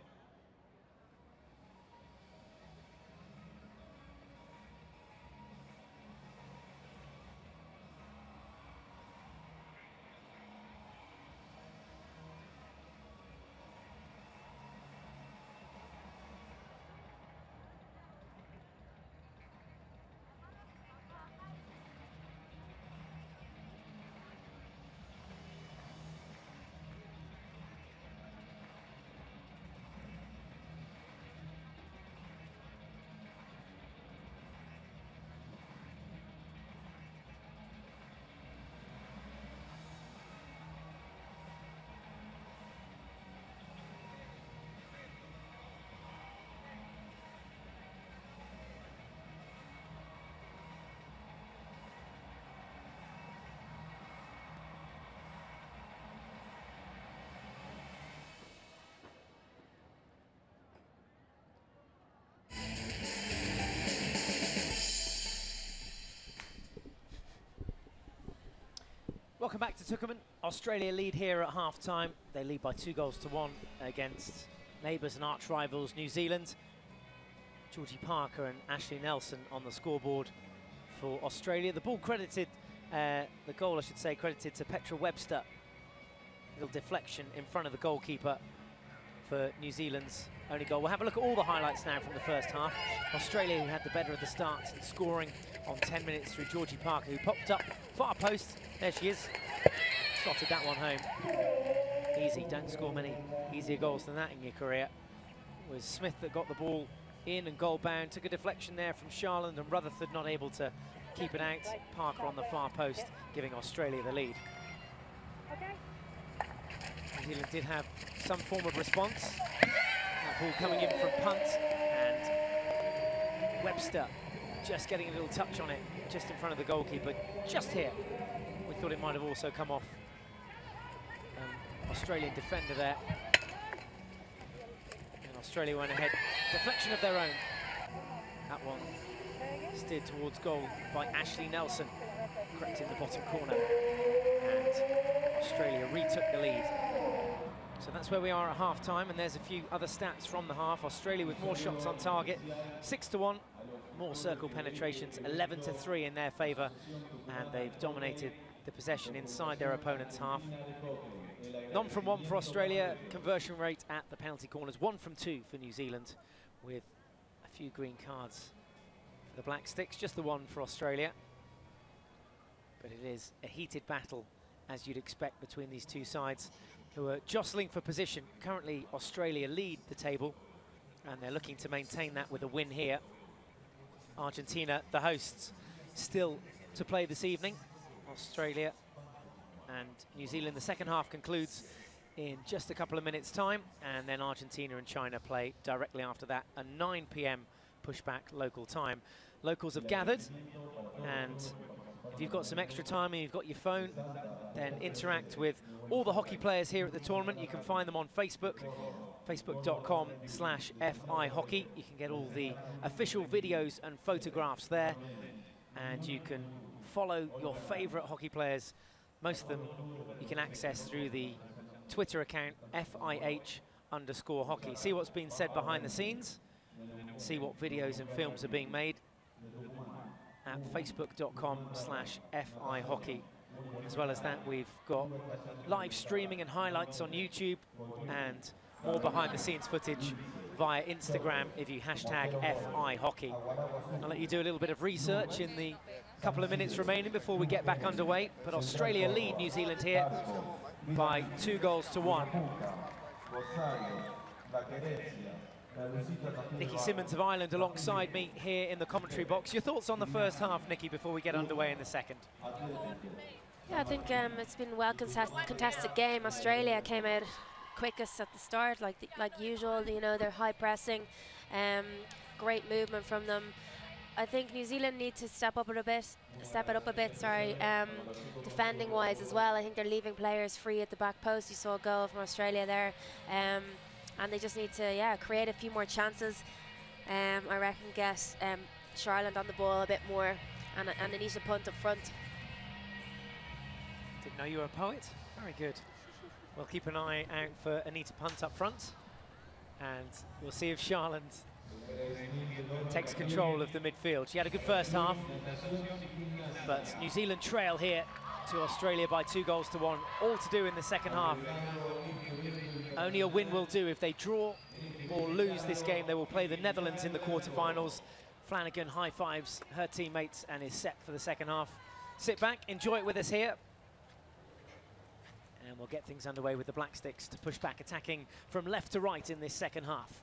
Welcome back to Tuckerman. Australia lead here at half-time. They lead by 2-1 against neighbours and arch-rivals New Zealand. Georgie Parker and Ashley Nelson on the scoreboard for Australia. The ball credited, the goal I should say, credited to Petra Webster. Little deflection in front of the goalkeeper for New Zealand's only goal. We'll have a look at all the highlights now from the first half. Australia, who had the better of the starts and scoring on 10 minutes through Georgie Parker, who popped up far post. There she is. Slotted that one home. Easy, don't score many easier goals than that in your career. It was Smith that got the ball in and goal bound. Took a deflection there from Charland, and Rutherford not able to keep it out. Parker on the far post, giving Australia the lead. New Zealand did have some form of response. That ball coming in from punt, and Webster just getting a little touch on it, just in front of the goalkeeper, just here. We thought it might have also come off Australian defender there. And Australia went ahead. Deflection of their own. That one steered towards goal by Ashley Nelson. Crept in the bottom corner. And Australia retook the lead. So that's where we are at half-time, and there's a few other stats from the half. Australia with more shots on target, 6-1. More circle penetrations, 11-3 in their favour, and they've dominated the possession inside their opponent's half. None from one for Australia. Conversion rate at the penalty corners, 1 from 2 for New Zealand, with a few green cards for the Black Sticks, just the one for Australia. But it is a heated battle, as you'd expect, between these two sides, who are jostling for position. Currently, Australia lead the table, and they're looking to maintain that with a win here. Argentina, the hosts, still to play this evening. Australia and New Zealand. The second half concludes in just a couple of minutes' time, and then Argentina and China play directly after that, a 9 p.m. pushback local time. Locals have gathered, and if you've got some extra time and you've got your phone, then interact with all the hockey players here at the tournament. You can find them on Facebook, Facebook.com/FI Hockey. You can get all the official videos and photographs there, and you can follow your favourite hockey players. Most of them you can access through the Twitter account FIH_hockey. See what's being said behind the scenes, see what videos and films are being made at Facebook.com/FI Hockey. As well as that, we've got live streaming and highlights on YouTube, and more behind the scenes footage via Instagram if you hashtag FI Hockey. I'll let you do a little bit of research in the couple of minutes remaining before we get back underway. But Australia lead New Zealand here by 2-1. Nikki Simmons of Ireland alongside me here in the commentary box. Your thoughts on the first half, Nikki, before we get underway in the second? Yeah, I think it's been a well-contested game. Australia came out quickest at the start, like usual. You know, they're high pressing, great movement from them. I think New Zealand need to step it up a bit. Defending wise as well. I think they're leaving players free at the back post. You saw a goal from Australia there, and they just need to create a few more chances. I reckon get Charlotte on the ball a bit more, and they need to punt up front. Didn't know you were a poet. Very good. We'll keep an eye out for Anita Punt up front, and we'll see if Charlotte takes control of the midfield. She had a good first half, but New Zealand trail here to Australia by 2-1. All to do in the second half. Only a win will do. If they draw or lose this game, they will play the Netherlands in the quarterfinals. Flanagan high fives her teammates and is set for the second half. Sit back, enjoy it with us here. And we'll get things underway with the Black Sticks to push back, attacking from left to right in this second half.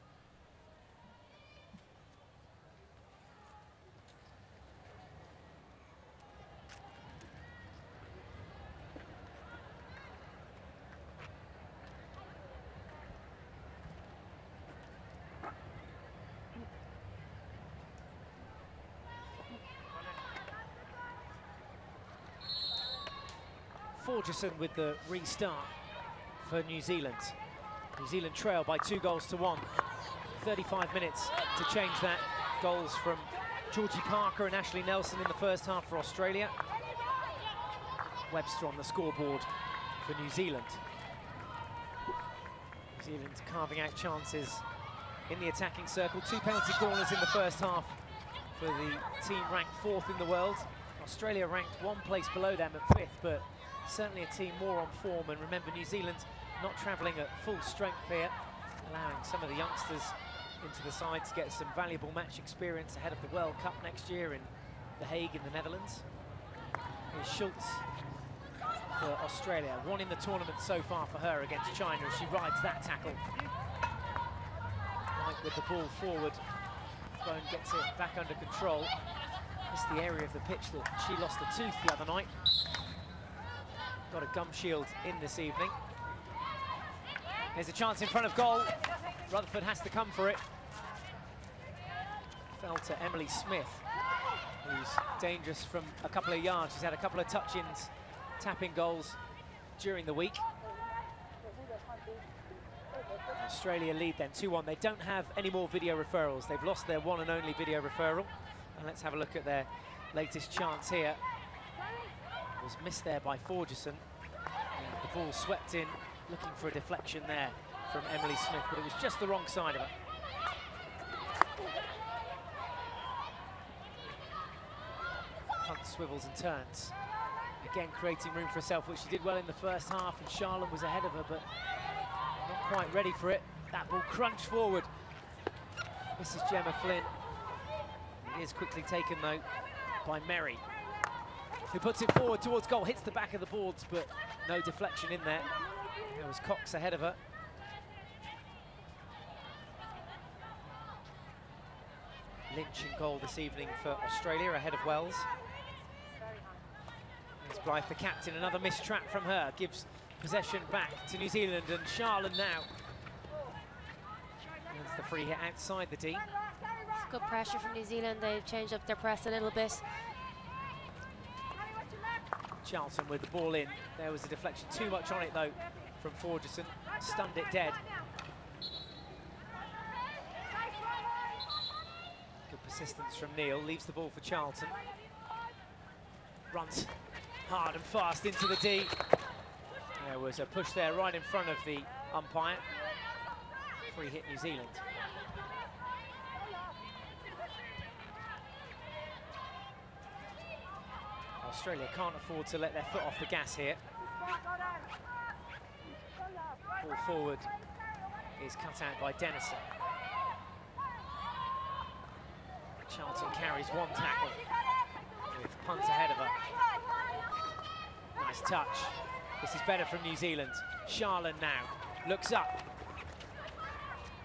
Forgerson with the restart for New Zealand. New Zealand trail by 2-1. 35 minutes to change that. Goals from Georgie Parker and Ashley Nelson in the first half for Australia. Webster on the scoreboard for New Zealand. New Zealand carving out chances in the attacking circle. 2 penalty corners in the first half for the team ranked 4th in the world. Australia ranked 1 place below them at 5th, but certainly a team more on form. And remember, New Zealand not travelling at full strength here, allowing some of the youngsters into the side to get some valuable match experience ahead of the World Cup next year in The Hague in the Netherlands. Here's Schultz for Australia. 1 in the tournament so far for her against China as she rides that tackle. Right with the ball forward. Bone gets it back under control. This is the area of the pitch that she lost a tooth the other night. Got a gum shield in this evening. There's a chance in front of goal. Rutherford has to come for it. Fell to Emily Smith, who's dangerous from a couple of yards. She's had a couple of touch-ins, tapping goals during the week. Australia lead then 2-1. They don't have any more video referrals. They've lost their one and only video referral. And let's have a look at their latest chance here. Was missed there by Forgerson. And the ball swept in, looking for a deflection there from Emily Smith, but it was just the wrong side of it. Hunt swivels and turns. Again, creating room for herself, which she did well in the first half, and Charlton was ahead of her, but not quite ready for it. That ball crunched forward. This is Gemma Flynn. It is quickly taken, though, by Merry, who puts it forward towards goal, hits the back of the boards, but no deflection in there. There was Cox ahead of her. Lynch in goal this evening for Australia, ahead of Wells. There's Blythe, the captain, another missed trap from her, gives possession back to New Zealand, and Charlton now. That's the free hit outside the D. It's good pressure from New Zealand. They've changed up their press a little bit. Charlton with the ball in. There was a deflection, too much on it though from Forgerson. Stunned it dead. assistance from Neil, leaves the ball for Charlton. Runs hard and fast into the D. There was a push there right in front of the umpire. Free hit New Zealand. Australia can't afford to let their foot off the gas here. Ball forward is cut out by Dennison. Charlton carries one tackle with punt ahead of her. Nice touch. This is better from New Zealand. Charlton now looks up.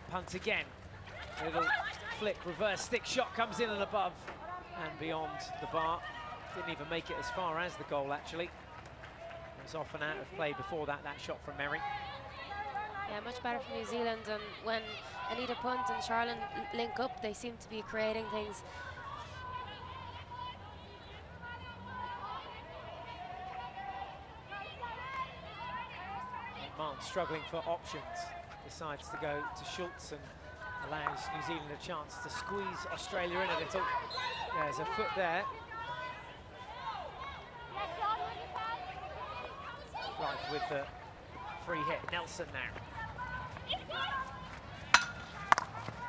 Punt again. Little flick, reverse stick shot comes in and above and beyond the bar. Didn't even make it as far as the goal, actually. It was off and out of play before that shot from Merry. Yeah, much better for New Zealand, and when Anita Punt and Charlton link up, they seem to be creating things. Martin struggling for options, decides to go to Schultz and allows New Zealand a chance to squeeze Australia in a little. There's a foot there. Right, with the free hit, Nelson now.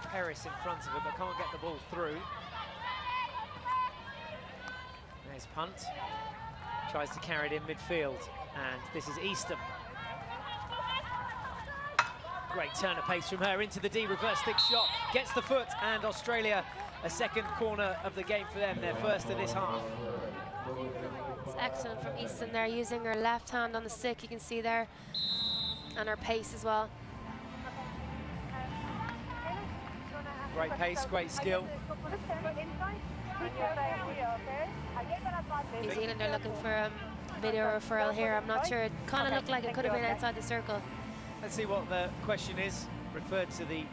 Harris in front of it, but can't get the ball through. There's Punt. Tries to carry it in midfield, and this is Eastham. Great turn of pace from her into the D, reverse stick shot, gets the foot, and Australia a second corner of the game for them, their first of this half. It's excellent from Easton there, using her left hand on the stick, you can see there, and her pace as well. Great pace, great skill. New Zealand are looking for a video referral here. I'm not sure. It kind of looked like it could have been outside the circle. Let's see what the question is. Referred to the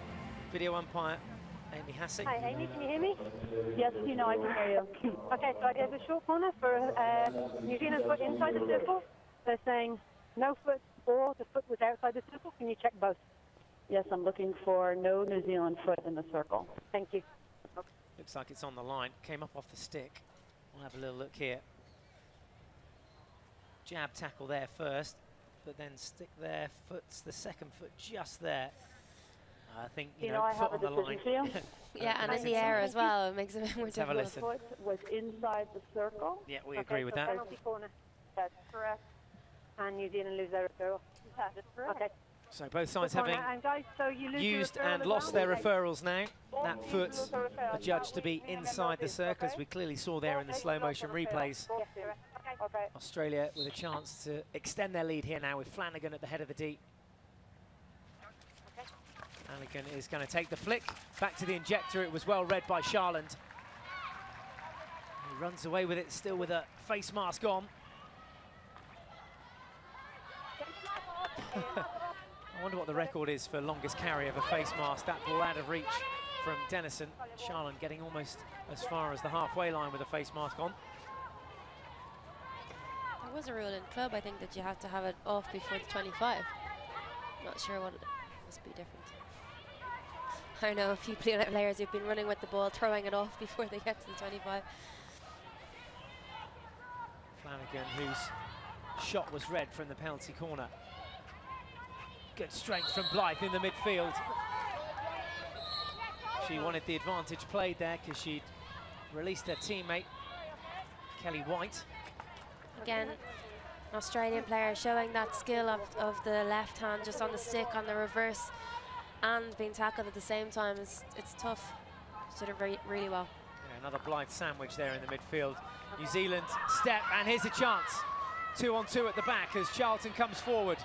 video umpire, Amy Hassett. Hi, Amy, can you hear me? Yes, you know, I can hear you. Okay, so I gave a short corner for New Zealand foot inside the circle. They're saying no foot or the foot was outside the circle. Can you check both? Yes, I'm looking for no New Zealand foot in the circle. Thank you. Looks like it's on the line. Came up off the stick. We'll have a little look here. Jab tackle there first, but then stick there, foot's the second foot just there. I think, you know, I foot have on a the line. decision for you. Yeah, and in the air as well. It makes it more Let's have a difficult. listen. Foot was inside the circle. Yeah, we agree with that. Penalty corner. That's correct. And New Zealand lose their referral. That is correct. Okay. So both sides having And guys, so you lose your used referral and as lost well? their referrals now. That foot adjudged to be inside the circle, as we clearly saw there in the slow motion replays. Okay. Australia with a chance to extend their lead here now with Flanagan at the head of the D. Flanagan is going to take the flick back to the injector. It was well read by Charland. He runs away with it, still with a face mask on. I wonder what the record is for longest carry of a face mask. That ball out of reach from Dennison. Charland getting almost as far as the halfway line with a face mask on. There was a rule in club, I think, that you have to have it off before the 25. Not sure what it must be different. I know a few players who've been running with the ball, throwing it off before they get to the 25. Flanagan, whose shot was red from the penalty corner. Good strength from Blythe in the midfield. She wanted the advantage played there because she'd released her teammate, Kelly White. Again, an Australian player showing that skill of the left hand just on the stick, on the reverse, and being tackled at the same time. It's tough. She did it really well. Yeah, another Blythe sandwich there in the midfield. New Zealand step, and here's a chance. 2-on-2 at the back as Charlton comes forward.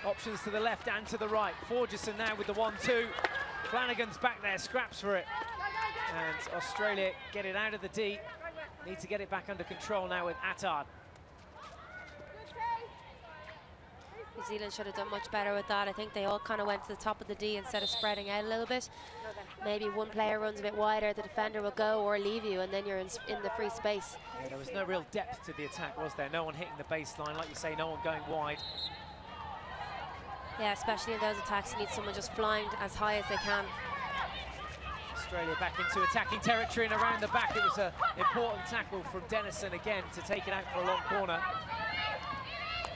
Options to the left and to the right. Forgerson now with the 1-2. Flanagan's back there, scraps for it. And Australia get it out of the D. Need to get it back under control now with Attard. New Zealand should have done much better with that. I think they all kind of went to the top of the D instead of spreading out a little bit. Maybe one player runs a bit wider, the defender will go or leave you, and then you're in the free space. Yeah, there was no real depth to the attack, was there? No one hitting the baseline, like you say, no one going wide. Yeah, especially in those attacks, you need someone just flying as high as they can. Australia back into attacking territory and around the back. It was an important tackle from Dennison again to take it out for a long corner.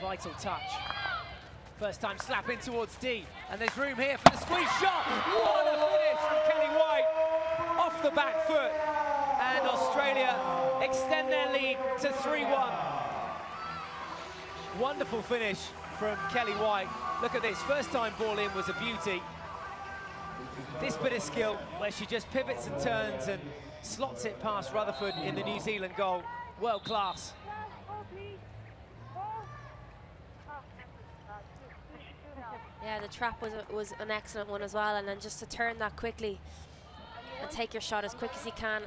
Vital touch. First time slap in towards D, and there's room here for the squeeze shot. What a finish from Kelly White off the back foot, and Australia extend their lead to 3-1. Wonderful finish from Kelly White. Look at this, first time ball in was a beauty. This bit of skill where she just pivots and turns and slots it past Rutherford in the New Zealand goal. World class. Yeah, the trap was an excellent one as well, and then just to turn that quickly and take your shot as quick as you can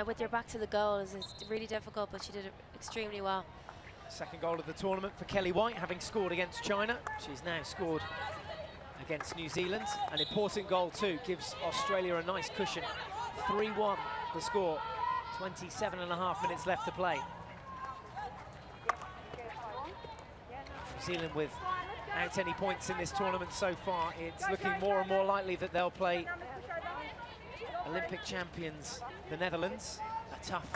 with your back to the goal is really difficult, but she did it extremely well. Second goal of the tournament for Kelly White, having scored against China. She's now scored against New Zealand. An important goal too, gives Australia a nice cushion. 3-1 the score, 27.5 minutes left to play. New Zealand without any points in this tournament so far. It's looking more and more likely that they'll play Olympic champions, the Netherlands. A tough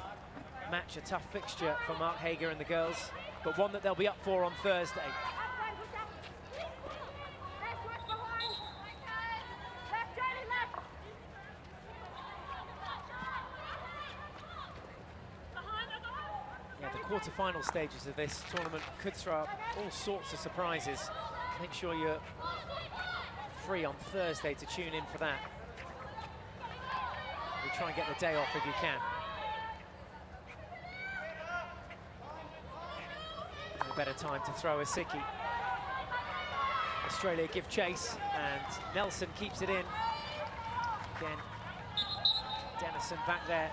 match, a tough fixture for Mark Hager and the girls, but one that they'll be up for on Thursday. Yeah, the quarter-final stages of this tournament could throw up all sorts of surprises. Make sure you're free on Thursday to tune in for that. We'll try and get the day off if you can. No better time to throw a sickie. Australia give chase, and Nelson keeps it in. Again, Dennison back there.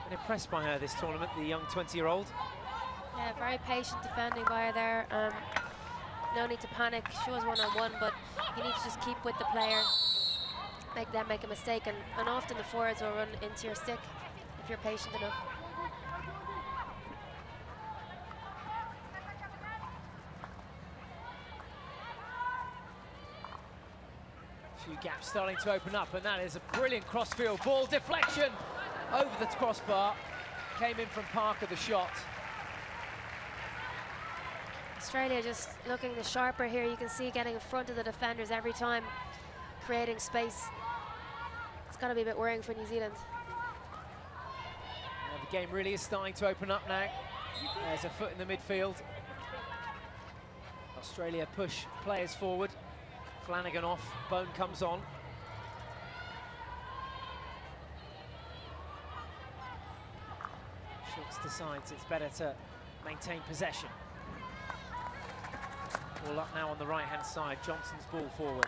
Been impressed by her this tournament, the young 20-year-old. Yeah, very patient defending by her there. No need to panic. She was one-on-one, but you need to just keep with the player, make them make a mistake, and often the forwards will run into your stick if you're patient enough. A few gaps starting to open up, and that is a brilliant crossfield ball deflection over the crossbar. Came in from Parker, the shot. Australia just looking the sharper here. You can see getting in front of the defenders every time, creating space. It's got to be a bit worrying for New Zealand. Well, the game really is starting to open up now. There's a foot in the midfield. Australia push players forward. Flanagan off, Bone comes on. Schultz decides it's better to maintain possession. Ball up now on the right-hand side. Johnson's ball forward.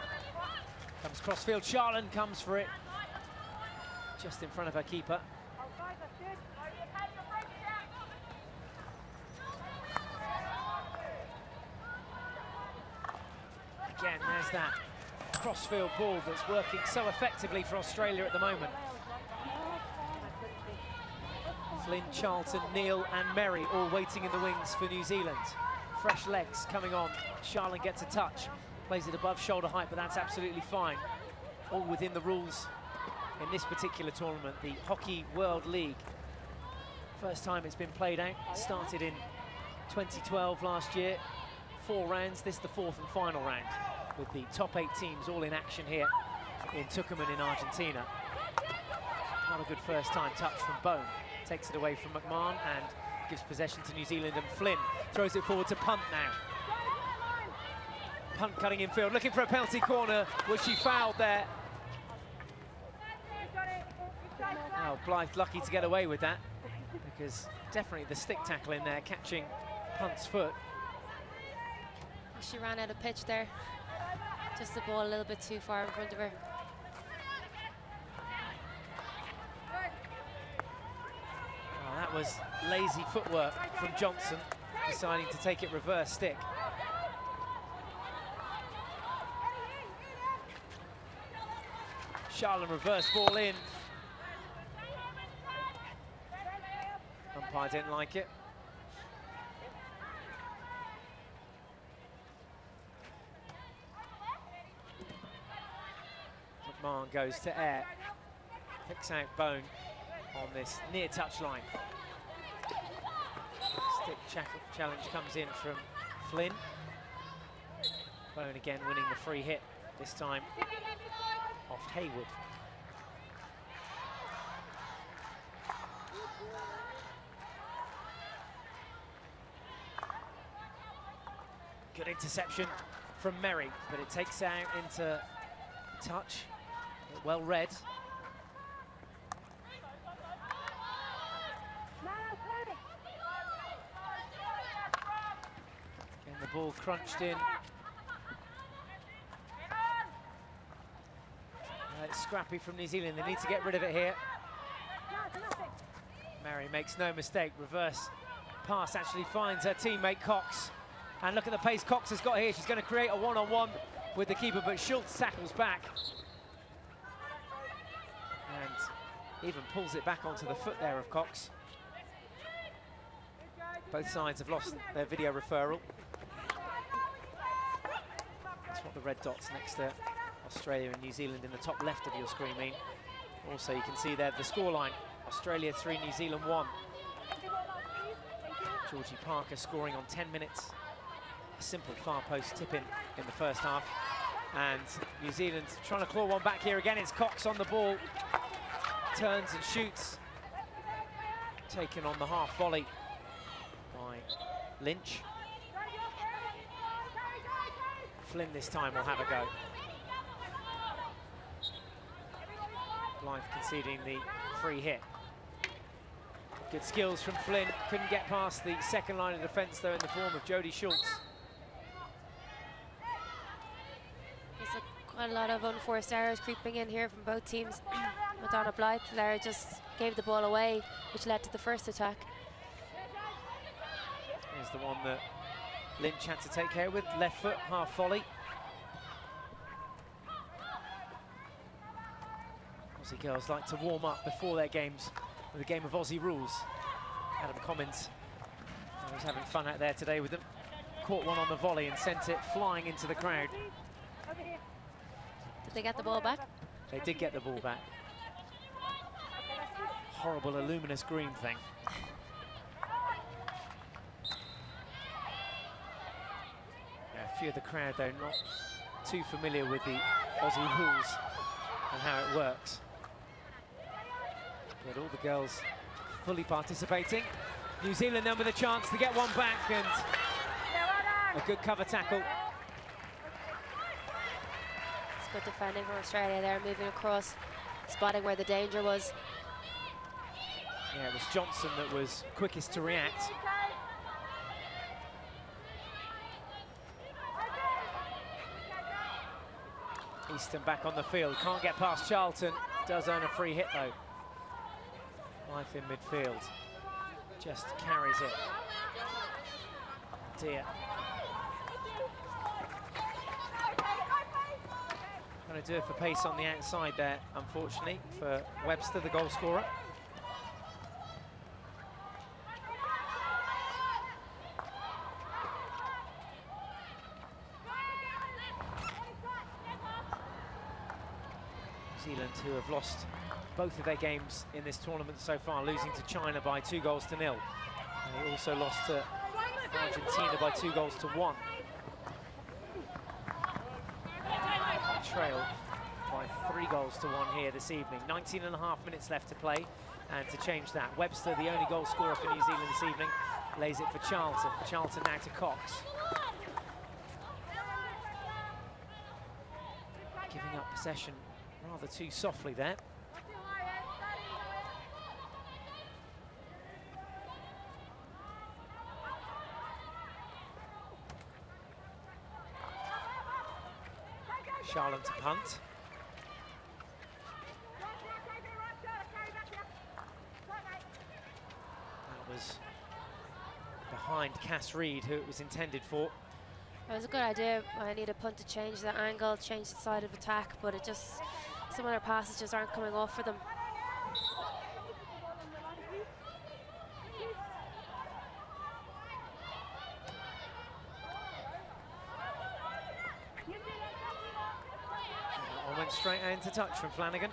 Comes crossfield. Charlton comes for it. Just in front of her keeper. Again, there's that crossfield ball that's working so effectively for Australia at the moment. Flynn, Charlton, Neal and Merry all waiting in the wings for New Zealand. Fresh legs coming on. Charlton gets a touch, plays it above shoulder height, but that's absolutely fine. All within the rules in this particular tournament, the Hockey World League. First time it's been played out. It started in 2012 last year. 4 rounds, this is the 4th and final round, with the top 8 teams all in action here in Tucumán in Argentina. Not a good first time touch from Bone. Takes it away from McMahon and gives possession to New Zealand, and Flynn throws it forward to Punt now. Punt cutting in field, looking for a penalty corner. Was she fouled there? Oh, Blythe lucky to get away with that, because definitely the stick tackle in there, catching Punt's foot. She ran out of pitch there. Just the ball a little bit too far in front of her. Oh, that was lazy footwork from Johnson, deciding to take it reverse stick. Charlton reverse ball in. Umpire didn't like it. Mann goes to air. Picks out Bone on this near touchline. Stick challenge comes in from Flynn. Bone again winning the free hit, this time off Haywood. Good interception from Merry, but it takes out into touch. Well read. And the ball crunched in. It's scrappy from New Zealand. They need to get rid of it here. Merry makes no mistake. Reverse pass actually finds her teammate Cox. And look at the pace Cox has got here. She's going to create a one-on-one with the keeper, but Schultz tackles back. And even pulls it back onto the foot there of Cox. Both sides have lost their video referral. That's what the red dots next to Australia and New Zealand in the top left of your screen mean. Also, you can see there the scoreline. Australia 3, New Zealand 1. Georgie Parker scoring on 10 minutes. A simple far post tip in the first half. And New Zealand trying to claw one back here again. It's Cox on the ball. Turns and shoots. Taken on the half volley by Lynch. Flynn this time will have a go. Blythe conceding the free hit. Good skills from Flynn. Couldn't get past the second line of defence though in the form of Jodie Schultz. There's quite a lot of unforced errors creeping in here from both teams. Madonna Blythe there just gave the ball away, which led to the first attack. Here's the one that Lynch had to take care with. Left foot, half volley. Aussie girls like to warm up before their games with a game of Aussie rules. Adam Commins was having fun out there today with them. Caught one on the volley and sent it flying into the crowd. Did they get the ball back? They did get the ball back. Horrible luminous green thing. Yeah, a few of the crowd though not too familiar with the Aussie rules and how it works. But all the girls fully participating. New Zealand then with a chance to get one back, and a good cover tackle. It's good defending from Australia there, moving across, spotting where the danger was. Yeah, it was Johnson that was quickest to react. Easton back on the field, can't get past Charlton, does earn a free hit though. Life in midfield, just carries it. Dear. Going to do it for pace on the outside there, unfortunately, for Webster, the goal scorer. New Zealand, who have lost both of their games in this tournament so far, losing to China by 2-0. They also lost to Argentina by 2-1. Trail by 3-1 here this evening. 19.5 minutes left to play, and to change that, Webster, the only goal scorer for New Zealand this evening, lays it for Charlton. Charlton now to Cox. Giving up possession rather too softly there. Charlotte to punt. That was behind Cass Reed, who it was intended for. It was a good idea. I need a punt to change the angle, change the side of attack, but it just, some of their passes just aren't coming off for them. went straight into touch from Flanagan.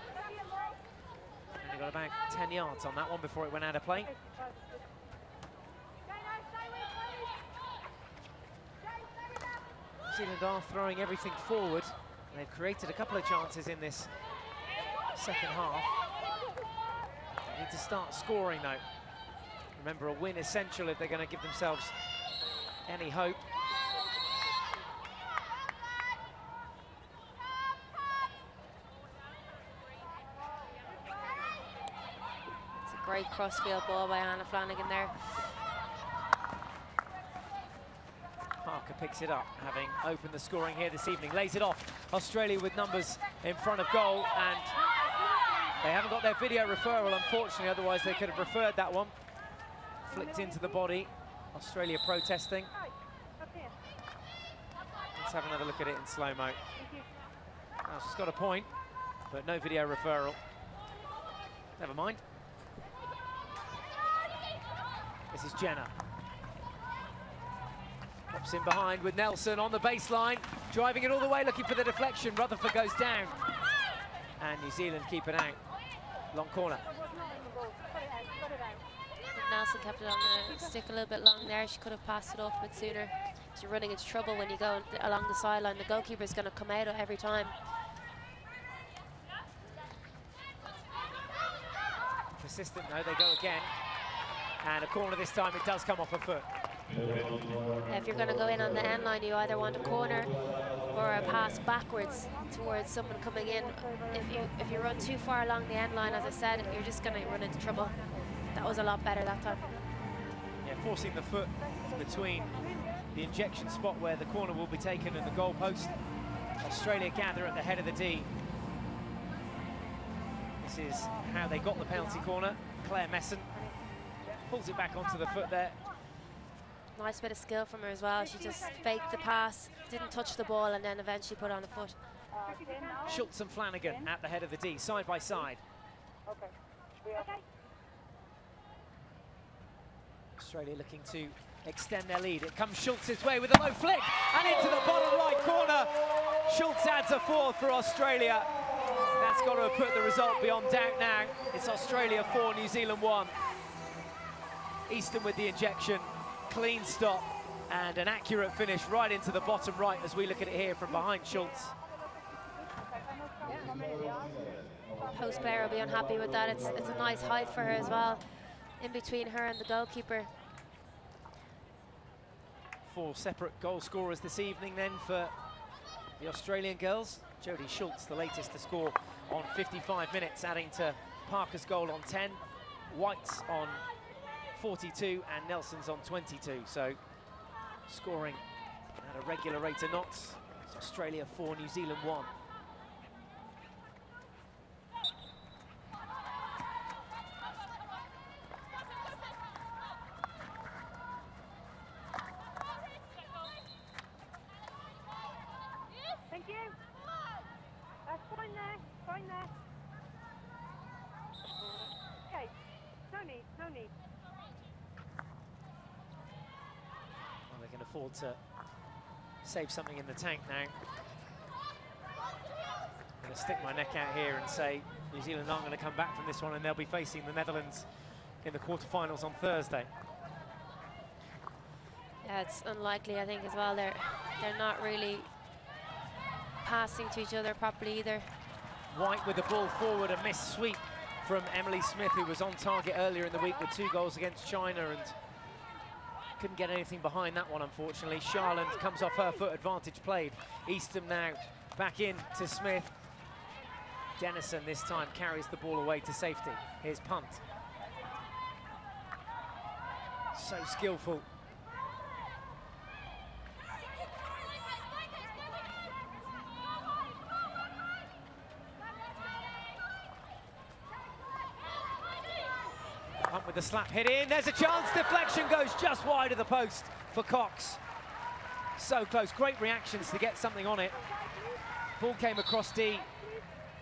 And he got about 10 yards on that one before it went out of play. New Zealand are throwing everything forward. They've created a couple of chances in this second half. They need to start scoring though. Remember, a win essential if they're going to give themselves any hope. It's a great crossfield ball by Hannah Flanagan there. Parker picks it up, having opened the scoring here this evening. Lays it off. Australia with numbers in front of goal, and they haven't got their video referral, unfortunately, otherwise they could have referred that one. Flicked into the body. Australia protesting. Let's have another look at it in slow-mo. Now she's got a point, but no video referral. Never mind. This is Jenna. Pops in behind with Nelson on the baseline, driving it all the way, looking for the deflection. Rutherford goes down, and New Zealand keep it out. Long corner. Nelson kept it on the stick a little bit long there. She could have passed it off a bit sooner. She's running into trouble when you go along the sideline. The goalkeeper is going to come out every time. Persistent though, they go again. And a corner this time, it does come off a foot. If you're going to go in on the end line, you either want a corner or a pass backwards towards someone coming in. If you run too far along the end line, as I said, you're just going to run into trouble. That was a lot better that time. Yeah, forcing the foot between the injection spot where the corner will be taken and the goal post. Australia gather at the head of the D. This is how they got the penalty corner. Claire Messon pulls it back onto the foot there. Nice bit of skill from her as well. She just faked the pass, didn't touch the ball, and then eventually put on a foot. Schultz and Flanagan at the head of the D, side by side. Australia looking to extend their lead. It comes Schultz's way with a low flick, and into the bottom right corner. Schultz adds a fourth for Australia. That's got to have put the result beyond doubt now. It's Australia 4, New Zealand 1. Easton with the injection, clean stop, and an accurate finish right into the bottom right as we look at it here from behind Schultz. Post player will be unhappy with that. It's a nice height for her as well, in between her and the goalkeeper. 4 separate goal scorers this evening then for the Australian girls. Jodie Schultz, the latest to score on 55 minutes, adding to Parker's goal on 10, White's on 42 and Nelson's on 22. So scoring at a regular rate of knots. It's Australia 4, New Zealand 1. Thank you. That's fine there. Fine there. Okay. No need. No need. Well, they can afford to save something in the tank now. I'm going to stick my neck out here and say New Zealand aren't going to come back from this one, and they'll be facing the Netherlands in the quarterfinals on Thursday. Yeah, it's unlikely, I think, as well. They're not really passing to each other properly either. White with the ball forward, a missed sweep from Emily Smith, who was on target earlier in the week with 2 goals against China and couldn't get anything behind that one, unfortunately. Charland comes off her foot, advantage played. Eastham now back in to Smith. Dennison this time carries the ball away to safety. Here's punt. So skillful. Punt with the slap hit in. There's a chance. Deflection goes just wide of the post for Cox. So close. Great reactions to get something on it. Ball came across D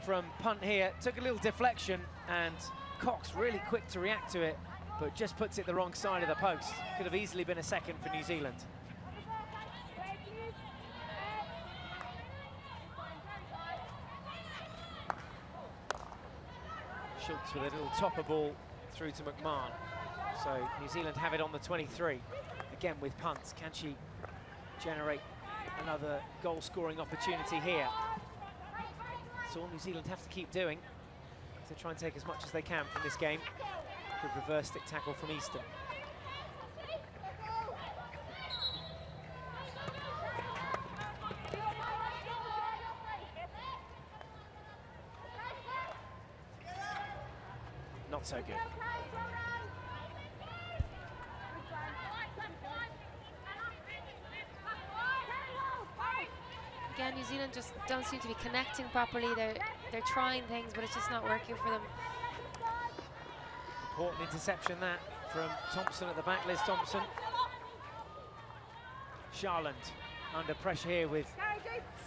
from punt here. Took a little deflection, and Cox really quick to react to it, but just puts it the wrong side of the post. Could have easily been a second for New Zealand. Schultz with a little topper ball through to McMahon. So New Zealand have it on the 23. Again with punts. Can she generate another goal-scoring opportunity here? That's all New Zealand have to keep doing to try and take as much as they can from this game. Good reverse stick tackle from Easton. Not so good. Again, New Zealand just don't seem to be connecting properly. They're trying things, but it's just not working for them. Important interception that from Thompson at the back, Liz Thompson. Charland under pressure here with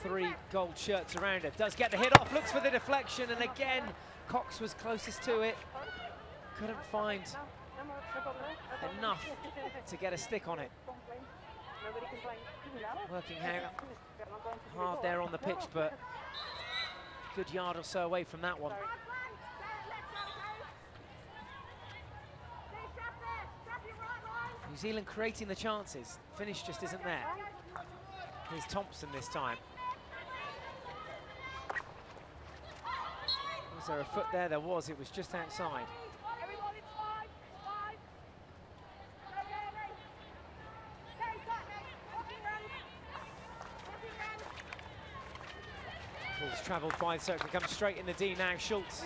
3 gold shirts around her. Does get the hit off, looks for the deflection, and again, Cox was closest to it. Couldn't find enough to get a stick on it. Working out hard there on the pitch, but good yard or so away from that one. New Zealand creating the chances. Finish just isn't there. Here's Thompson this time. Was there a foot there? There was. It was just outside. Ball's travelled wide circle, comes straight in the D now. Schultz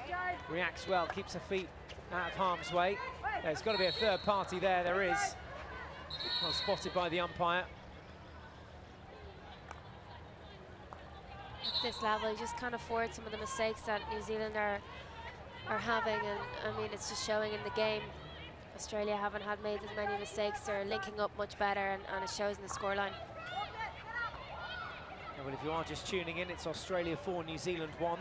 reacts well, keeps her feet out of harm's way. There's got to be a third party there. There is. Well spotted by the umpire. At this level, you just can't afford some of the mistakes that New Zealand are having, and I mean, it's just showing in the game. Australia haven't had made as many mistakes. They're linking up much better, and it shows in the scoreline. Well, if you are just tuning in, it's Australia 4, New Zealand 1.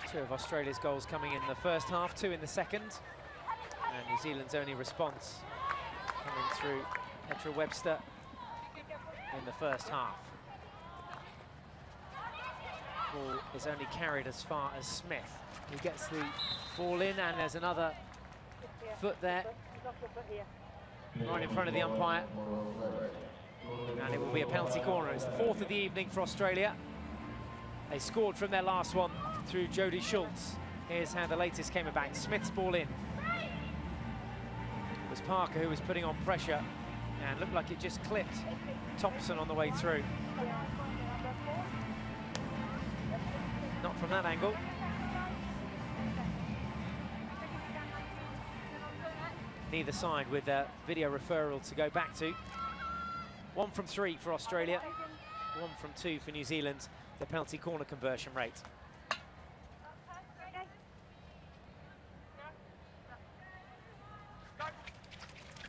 2 of Australia's goals coming in the first half, 2 in the second. And New Zealand's only response coming through Petra Webster in the first half. Ball is only carried as far as Smith. He gets the ball in, and there's another foot there, right in front of the umpire. And it will be a penalty corner. It's the 4th of the evening for Australia. They scored from their last one through Jodie Schultz. Here's how the latest came about. Smith's ball in. It was Parker who was putting on pressure, and looked like it just clipped Thompson on the way through. Not from that angle. Neither side with a video referral to go back to. 1 from 3 for Australia, 1 from 2 for New Zealand, the penalty corner conversion rate.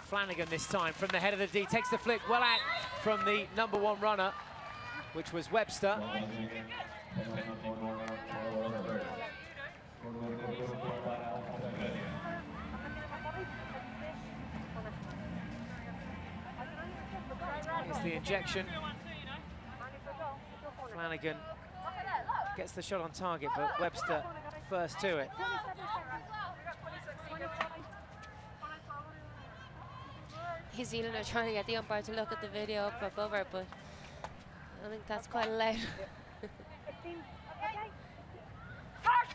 Flanagan this time from the head of the D, takes the flick well out from the #1 runner, which was Webster. Here's the injection. Flanagan gets the shot on target, but Webster first to it. New Zealand are trying to get the umpire to look at the video up above her, but I think that's quite loud.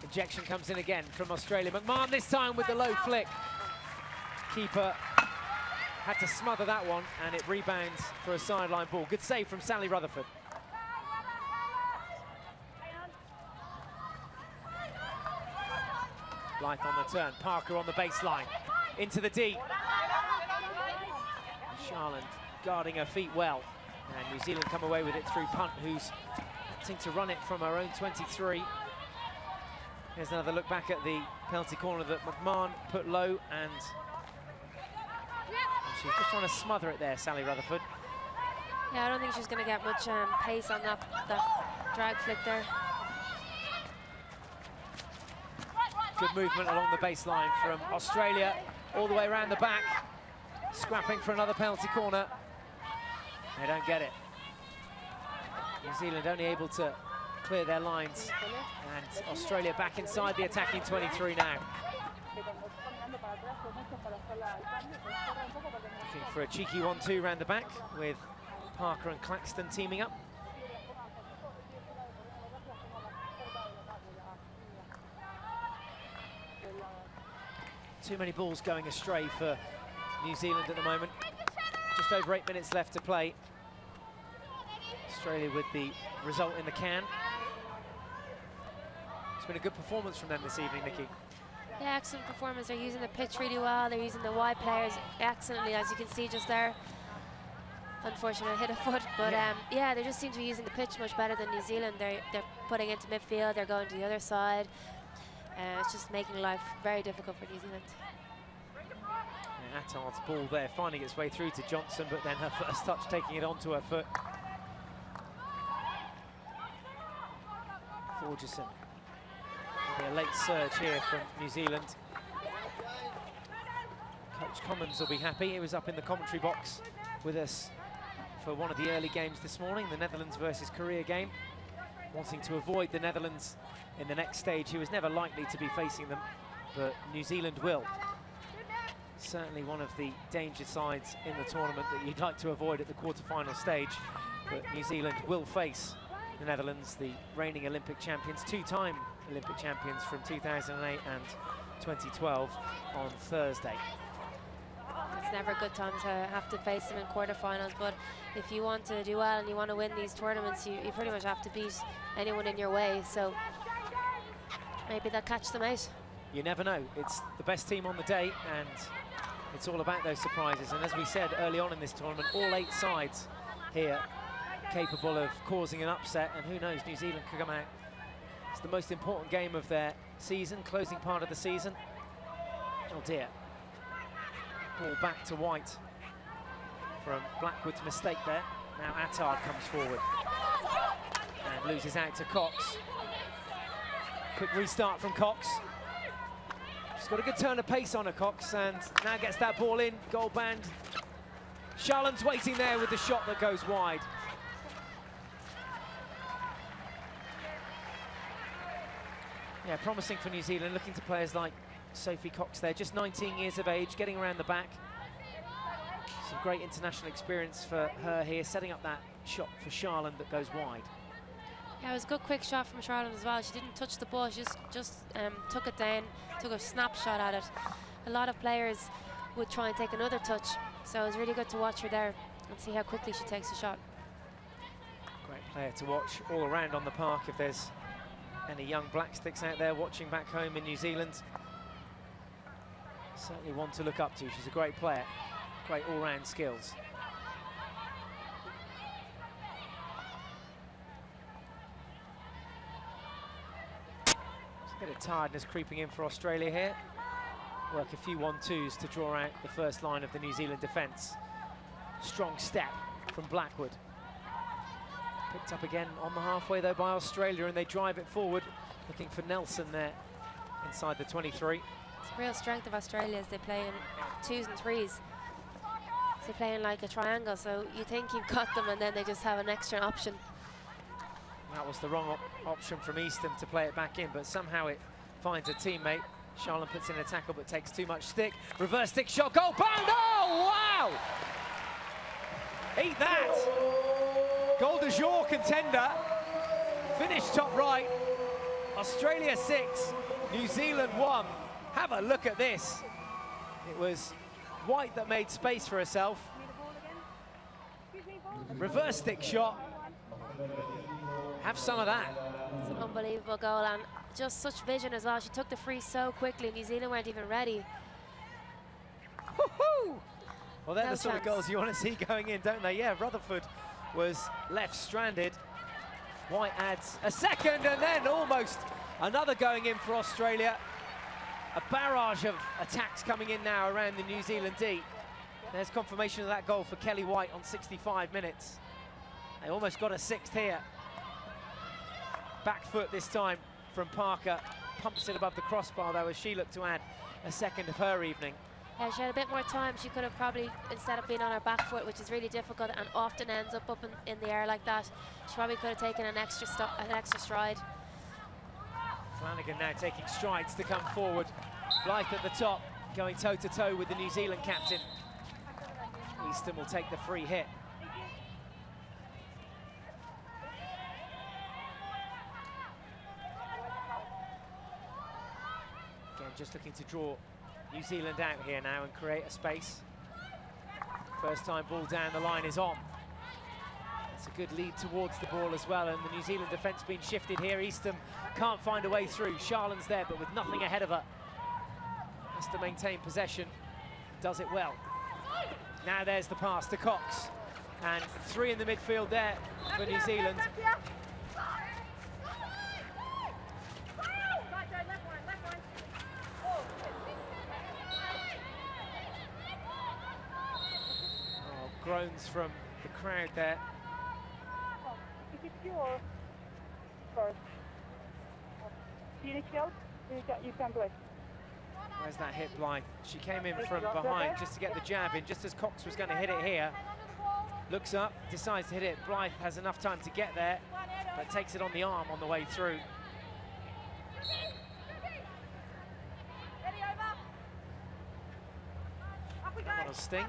Ejection comes in again from Australia. McMahon this time with the low flick. Keeper had to smother that one, and it rebounds for a sideline ball. Good save from Sally Rutherford. Blythe on the turn. Parker on the baseline. Into the D. Charland guarding her feet well. And New Zealand come away with it through Punt, who's opting to run it from her own 23. Here's another look back at the penalty corner that McMahon put low, and she's just trying to smother it there, Sally Rutherford. Yeah, I don't think she's going to get much pace on that drag flick there. Good movement along the baseline from Australia, all the way around the back, scrapping for another penalty corner. They don't get it. New Zealand only able to clear their lines. And Australia back inside the attacking 23 now. Looking for a cheeky 1-2 round the back with Parker and Claxton teaming up. Too many balls going astray for New Zealand at the moment. Just over 8 minutes left to play. Australia with the result in the can. It's been a good performance from them this evening, Nikki. Yeah, excellent performance. They're using the pitch really well. They're using the wide players excellently, as you can see just there. Unfortunately, hit a foot, but yeah, they just seem to be using the pitch much better than New Zealand. They're putting into midfield. They're going to the other side. It's just making life very difficult for New Zealand. Yeah, Attard's ball there, finding its way through to Johnson, but then her first touch taking it onto her foot. Forgerson. A late surge here from New Zealand. Coach Commons will be happy. He was up in the commentary box with us for one of the early games this morning, the Netherlands versus Korea game. Wanting to avoid the Netherlands in the next stage. He was never likely to be facing them, but New Zealand will. Certainly one of the danger sides in the tournament that you'd like to avoid at the quarter-final stage. But New Zealand will face the Netherlands, the reigning Olympic champions, two-time Olympic champions from 2008 and 2012 on Thursday. It's never a good time to have to face them in quarterfinals, but if you want to do well and you want to win these tournaments, you pretty much have to beat anyone in your way, so maybe they'll catch them out. You never know. It's the best team on the day, and it's all about those surprises. And as we said early on in this tournament, all 8 sides here capable of causing an upset, and who knows, New Zealand could come out. It's the most important game of their season, closing part of the season. Oh dear. Ball back to White from Blackwood's mistake there. Now Attard comes forward and loses out to Cox. Quick restart from Cox. She's got a good turn of pace on her, Cox, and now gets that ball in, goal band. Charland's waiting there with the shot that goes wide. Yeah, promising for New Zealand, looking to players like Sophie Cox there, just 19 years of age, getting around the back. Some great international experience for her here, setting up that shot for Charland that goes wide. Yeah, it was a good quick shot from Charlotte as well. She didn't touch the ball, she just took it down, took a snapshot at it. A lot of players would try and take another touch, so it was really good to watch her there and see how quickly she takes the shot. Great player to watch all around on the park if there's any young black sticks out there watching back home in New Zealand. Certainly one to look up to. She's a great player, great all-round skills. A bit of tiredness creeping in for Australia here. Work a few 1-2s to draw out the first line of the New Zealand defence. Strong step from Blackwood. Picked up again on the halfway though by Australia, and they drive it forward, looking for Nelson there inside the 23. It's a real strength of Australia as they play in 2s and 3s. They play in like a triangle, so you think you've got them and then they just have an extra option. That was the wrong option from Easton to play it back in, but somehow it finds a teammate. Charland puts in a tackle but takes too much stick. Reverse stick shot, goal, bang! Oh, wow! Eat that! Goal de jour contender. Finish top right. Australia 6, New Zealand 1. Have a look at this. It was White that made space for herself. Reverse stick shot. Have some of that. It's an unbelievable goal, and just such vision as well. She took the free so quickly. New Zealand weren't even ready. Woohoo! Well, they're No the sort of chance. goals you want to see going in, don't they? Yeah, Rutherford was left stranded. White adds a second, and then almost another going in for Australia. A barrage of attacks coming in now around the New Zealand D. There's confirmation of that goal for Kelly White on 65 minutes. They almost got a 6th here. Back foot this time from Parker. Pumps it above the crossbar though as she looked to add a second of her evening. Yeah, she had a bit more time. She could have probably, instead of being on her back foot, which is really difficult and often ends up in the air like that, she probably could have taken an extra stride. Flanagan now taking strides to come forward. Blythe at the top, going toe-to-toe with the New Zealand captain. Easton will take the free hit. Again, just looking to draw New Zealand out here now and create a space. First time ball down the line is on. It's a good lead towards the ball as well, and the New Zealand defence being shifted here. Easton can't find a way through. Charlan's there, but with nothing ahead of her. Has to maintain possession. Does it well. Now there's the pass to Cox. And 3 in the midfield there for New Zealand. Oh, groans from the crowd there. Is it your first? You can do it. Where's that hit, Blythe? She came in from behind just to get the jab in, just as Cox was going to hit it here. Looks up, decides to hit it. Blythe has enough time to get there, but takes it on the arm on the way through. That'll sting.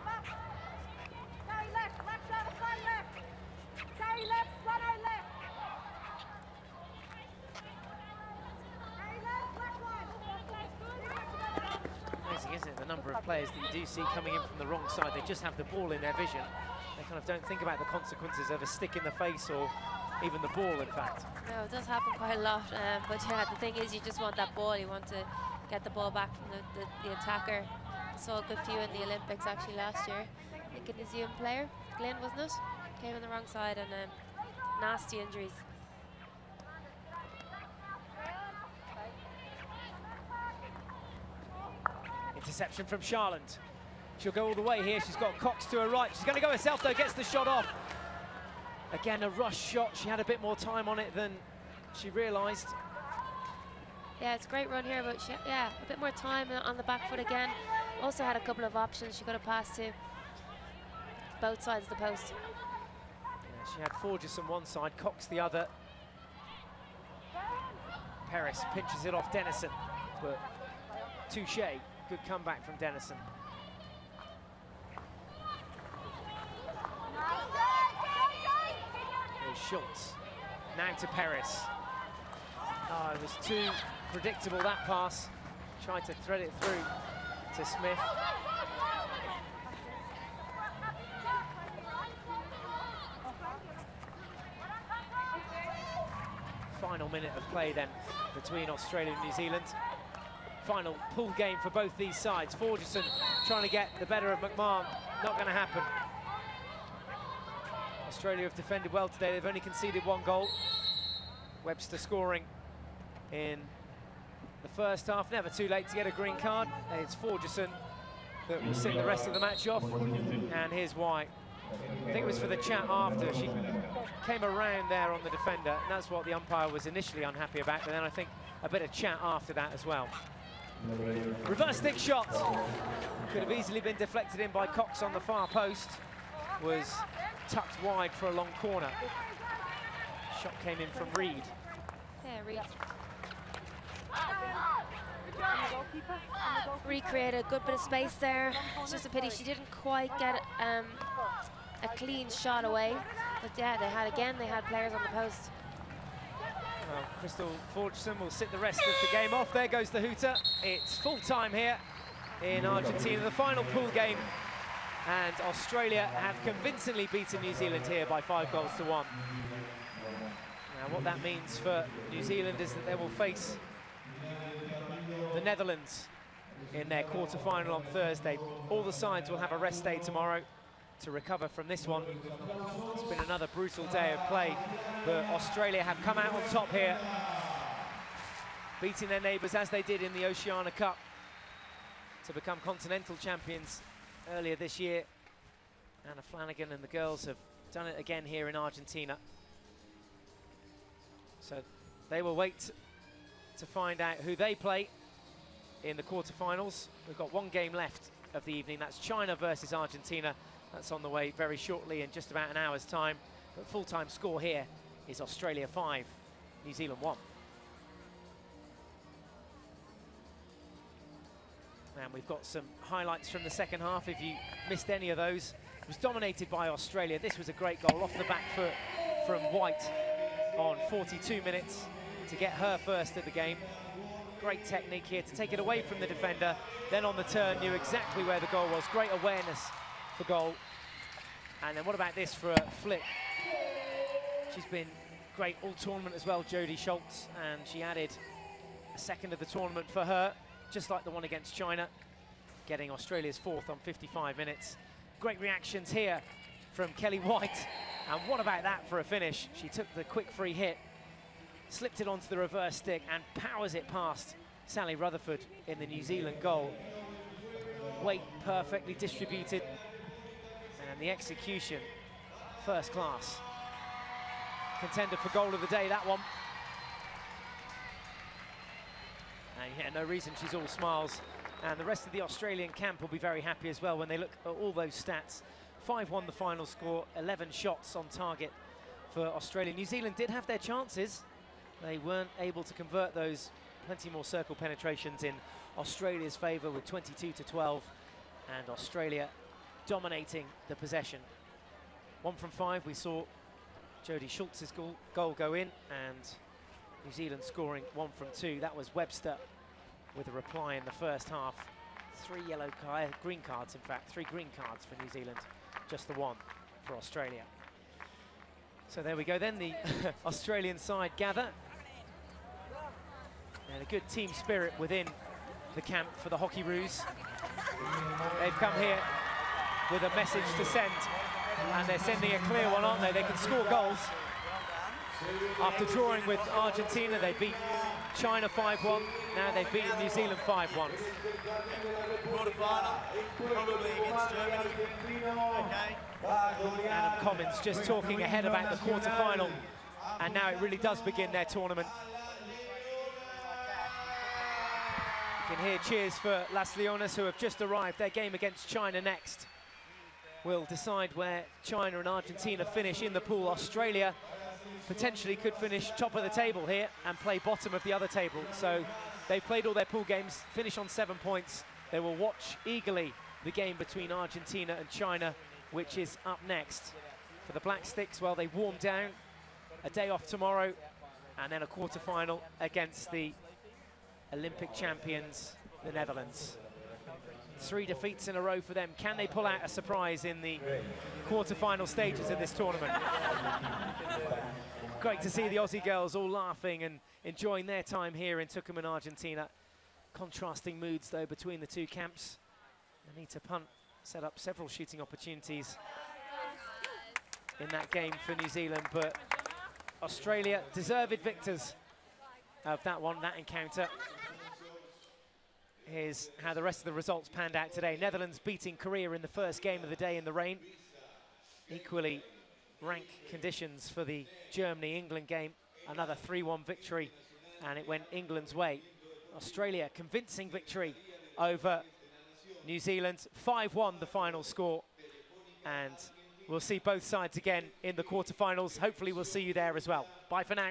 Amazing, isn't it, the number of players that you do see coming in from the wrong side. They just have the ball in their vision. They kind of don't think about the consequences of a stick in the face or even the ball, in fact. No, it does happen quite a lot, but yeah, the thing is you just want that ball. You want to get the ball back from the attacker. Saw a good few in the Olympics actually last year. I think a New Zealand player, Glynn, wasn't it? Came on the wrong side and nasty injuries. Interception from Charland. She'll go all the way here. She's got Cox to her right. She's going to go herself, though, gets the shot off. Again, a rush shot. She had a bit more time on it than she realised. Yeah, it's a great run here, but yeah, a bit more time on the back foot again. Also had a couple of options she could have passed to. Both sides of the post. Yeah, she had Forges on one side, Cox the other. Paris pinches it off Dennison, but touche. Good comeback from Dennison. Here's Schultz. Now to Paris. Oh, it was too predictable, that pass. Tried to thread it through to Smith. Final minute of play then between Australia and New Zealand. Final pool game for both these sides. Forgerson trying to get the better of McMahon. Not going to happen. Australia have defended well today. They've only conceded 1 goal. Webster scoring in the first half. Never too late to get a green card. It's Forgerson that will sit the rest of the match off. And here's why. I think it was for the chat after. She came around there on the defender, and that's what the umpire was initially unhappy about. But then I think a bit of chat after that as well. Reverse stick shot. Could have easily been deflected in by Cox on the far post. Was tucked wide for a long corner. Shot came in from Reed. Yeah, Reed. Recreated a good bit of space there. It's just a pity she didn't quite get a clean shot away. But yeah, they had players on the post. Well, Crystal Forgerson will sit the rest of the game off. There goes the hooter. It's full time here in Argentina, the final pool game. And Australia have convincingly beaten New Zealand here by 5 goals to 1. Now, what that means for New Zealand is that they will face the Netherlands in their quarter-final on Thursday. All the sides will have a rest day tomorrow to recover from this one. It's been another brutal day of play, but Australia have come out on top here, beating their neighbours as they did in the Oceania Cup to become continental champions earlier this year. Anna Flanagan and the girls have done it again here in Argentina. So they will wait to find out who they play in the quarterfinals. We've got 1 game left of the evening. That's China versus Argentina. That's on the way very shortly in just about an hour's time. But full-time score here is Australia 5, New Zealand 1. And we've got some highlights from the second half. If you missed any of those, it was dominated by Australia. This was a great goal off the back foot from White on 42 minutes to get her first of the game. Great technique here to take it away from the defender. Then on the turn, knew exactly where the goal was. Great awareness for goal. And then what about this for a flick? She's been great all tournament as well, Jodie Schultz, and she added a second of the tournament for her, just like the one against China, getting Australia's fourth on 55 minutes. Great reactions here from Kelly White. And what about that for a finish? She took the quick free hit, slipped it onto the reverse stick and powers it past Sally Rutherford in the New Zealand goal. Weight perfectly distributed and the execution first class. Contender for goal of the day, that one. And yeah, no reason she's all smiles. And the rest of the Australian camp will be very happy as well when they look at all those stats. 5-1 the final score, 11 shots on target for Australia. New Zealand did have their chances. They weren't able to convert those. Plenty more circle penetrations in Australia's favour with 22-12, and Australia dominating the possession. 1 from 5, we saw Jodie Schultz's goal go in, and New Zealand scoring 1 from 2. That was Webster with a reply in the first half. 3 green cards, in fact, 3 green cards for New Zealand, just the 1 for Australia. So there we go then, the Australian side gather. And a good team spirit within the camp for the Hockeyroos. They've come here with a message to send, and they're sending a clear one, aren't they? They can score goals. After drawing with Argentina, they beat China 5-1. Now they've beaten New Zealand 5-1. Adam Commons just talking ahead about the quarter-final, and now it really does begin their tournament. You can hear cheers for Las Leonas, who have just arrived. Their game against China next will decide where China and Argentina finish in the pool. Australia potentially could finish top of the table here and play bottom of the other table. So they've played all their pool games, finish on 7 points. They will watch eagerly the game between Argentina and China, which is up next. For the Black Sticks, well, they warm down, a day off tomorrow, and then a quarter-final against the Olympic champions, the Netherlands. 3 defeats in a row for them. Can they pull out a surprise in the quarter-final stages of this tournament? Great to see the Aussie girls all laughing and enjoying their time here in Tucumán, Argentina. Contrasting moods, though, between the two camps. Anita Punt set up several shooting opportunities in that game for New Zealand, but Australia deserved victors of that one, that encounter. Here's how the rest of the results panned out today. Netherlands beating Korea in the first game of the day in the rain. Equally rank conditions for the Germany-England game. Another 3-1 victory, and it went England's way. Australia, convincing victory over New Zealand. 5-1 the final score, and we'll see both sides again in the quarterfinals. Hopefully we'll see you there as well. Bye for now.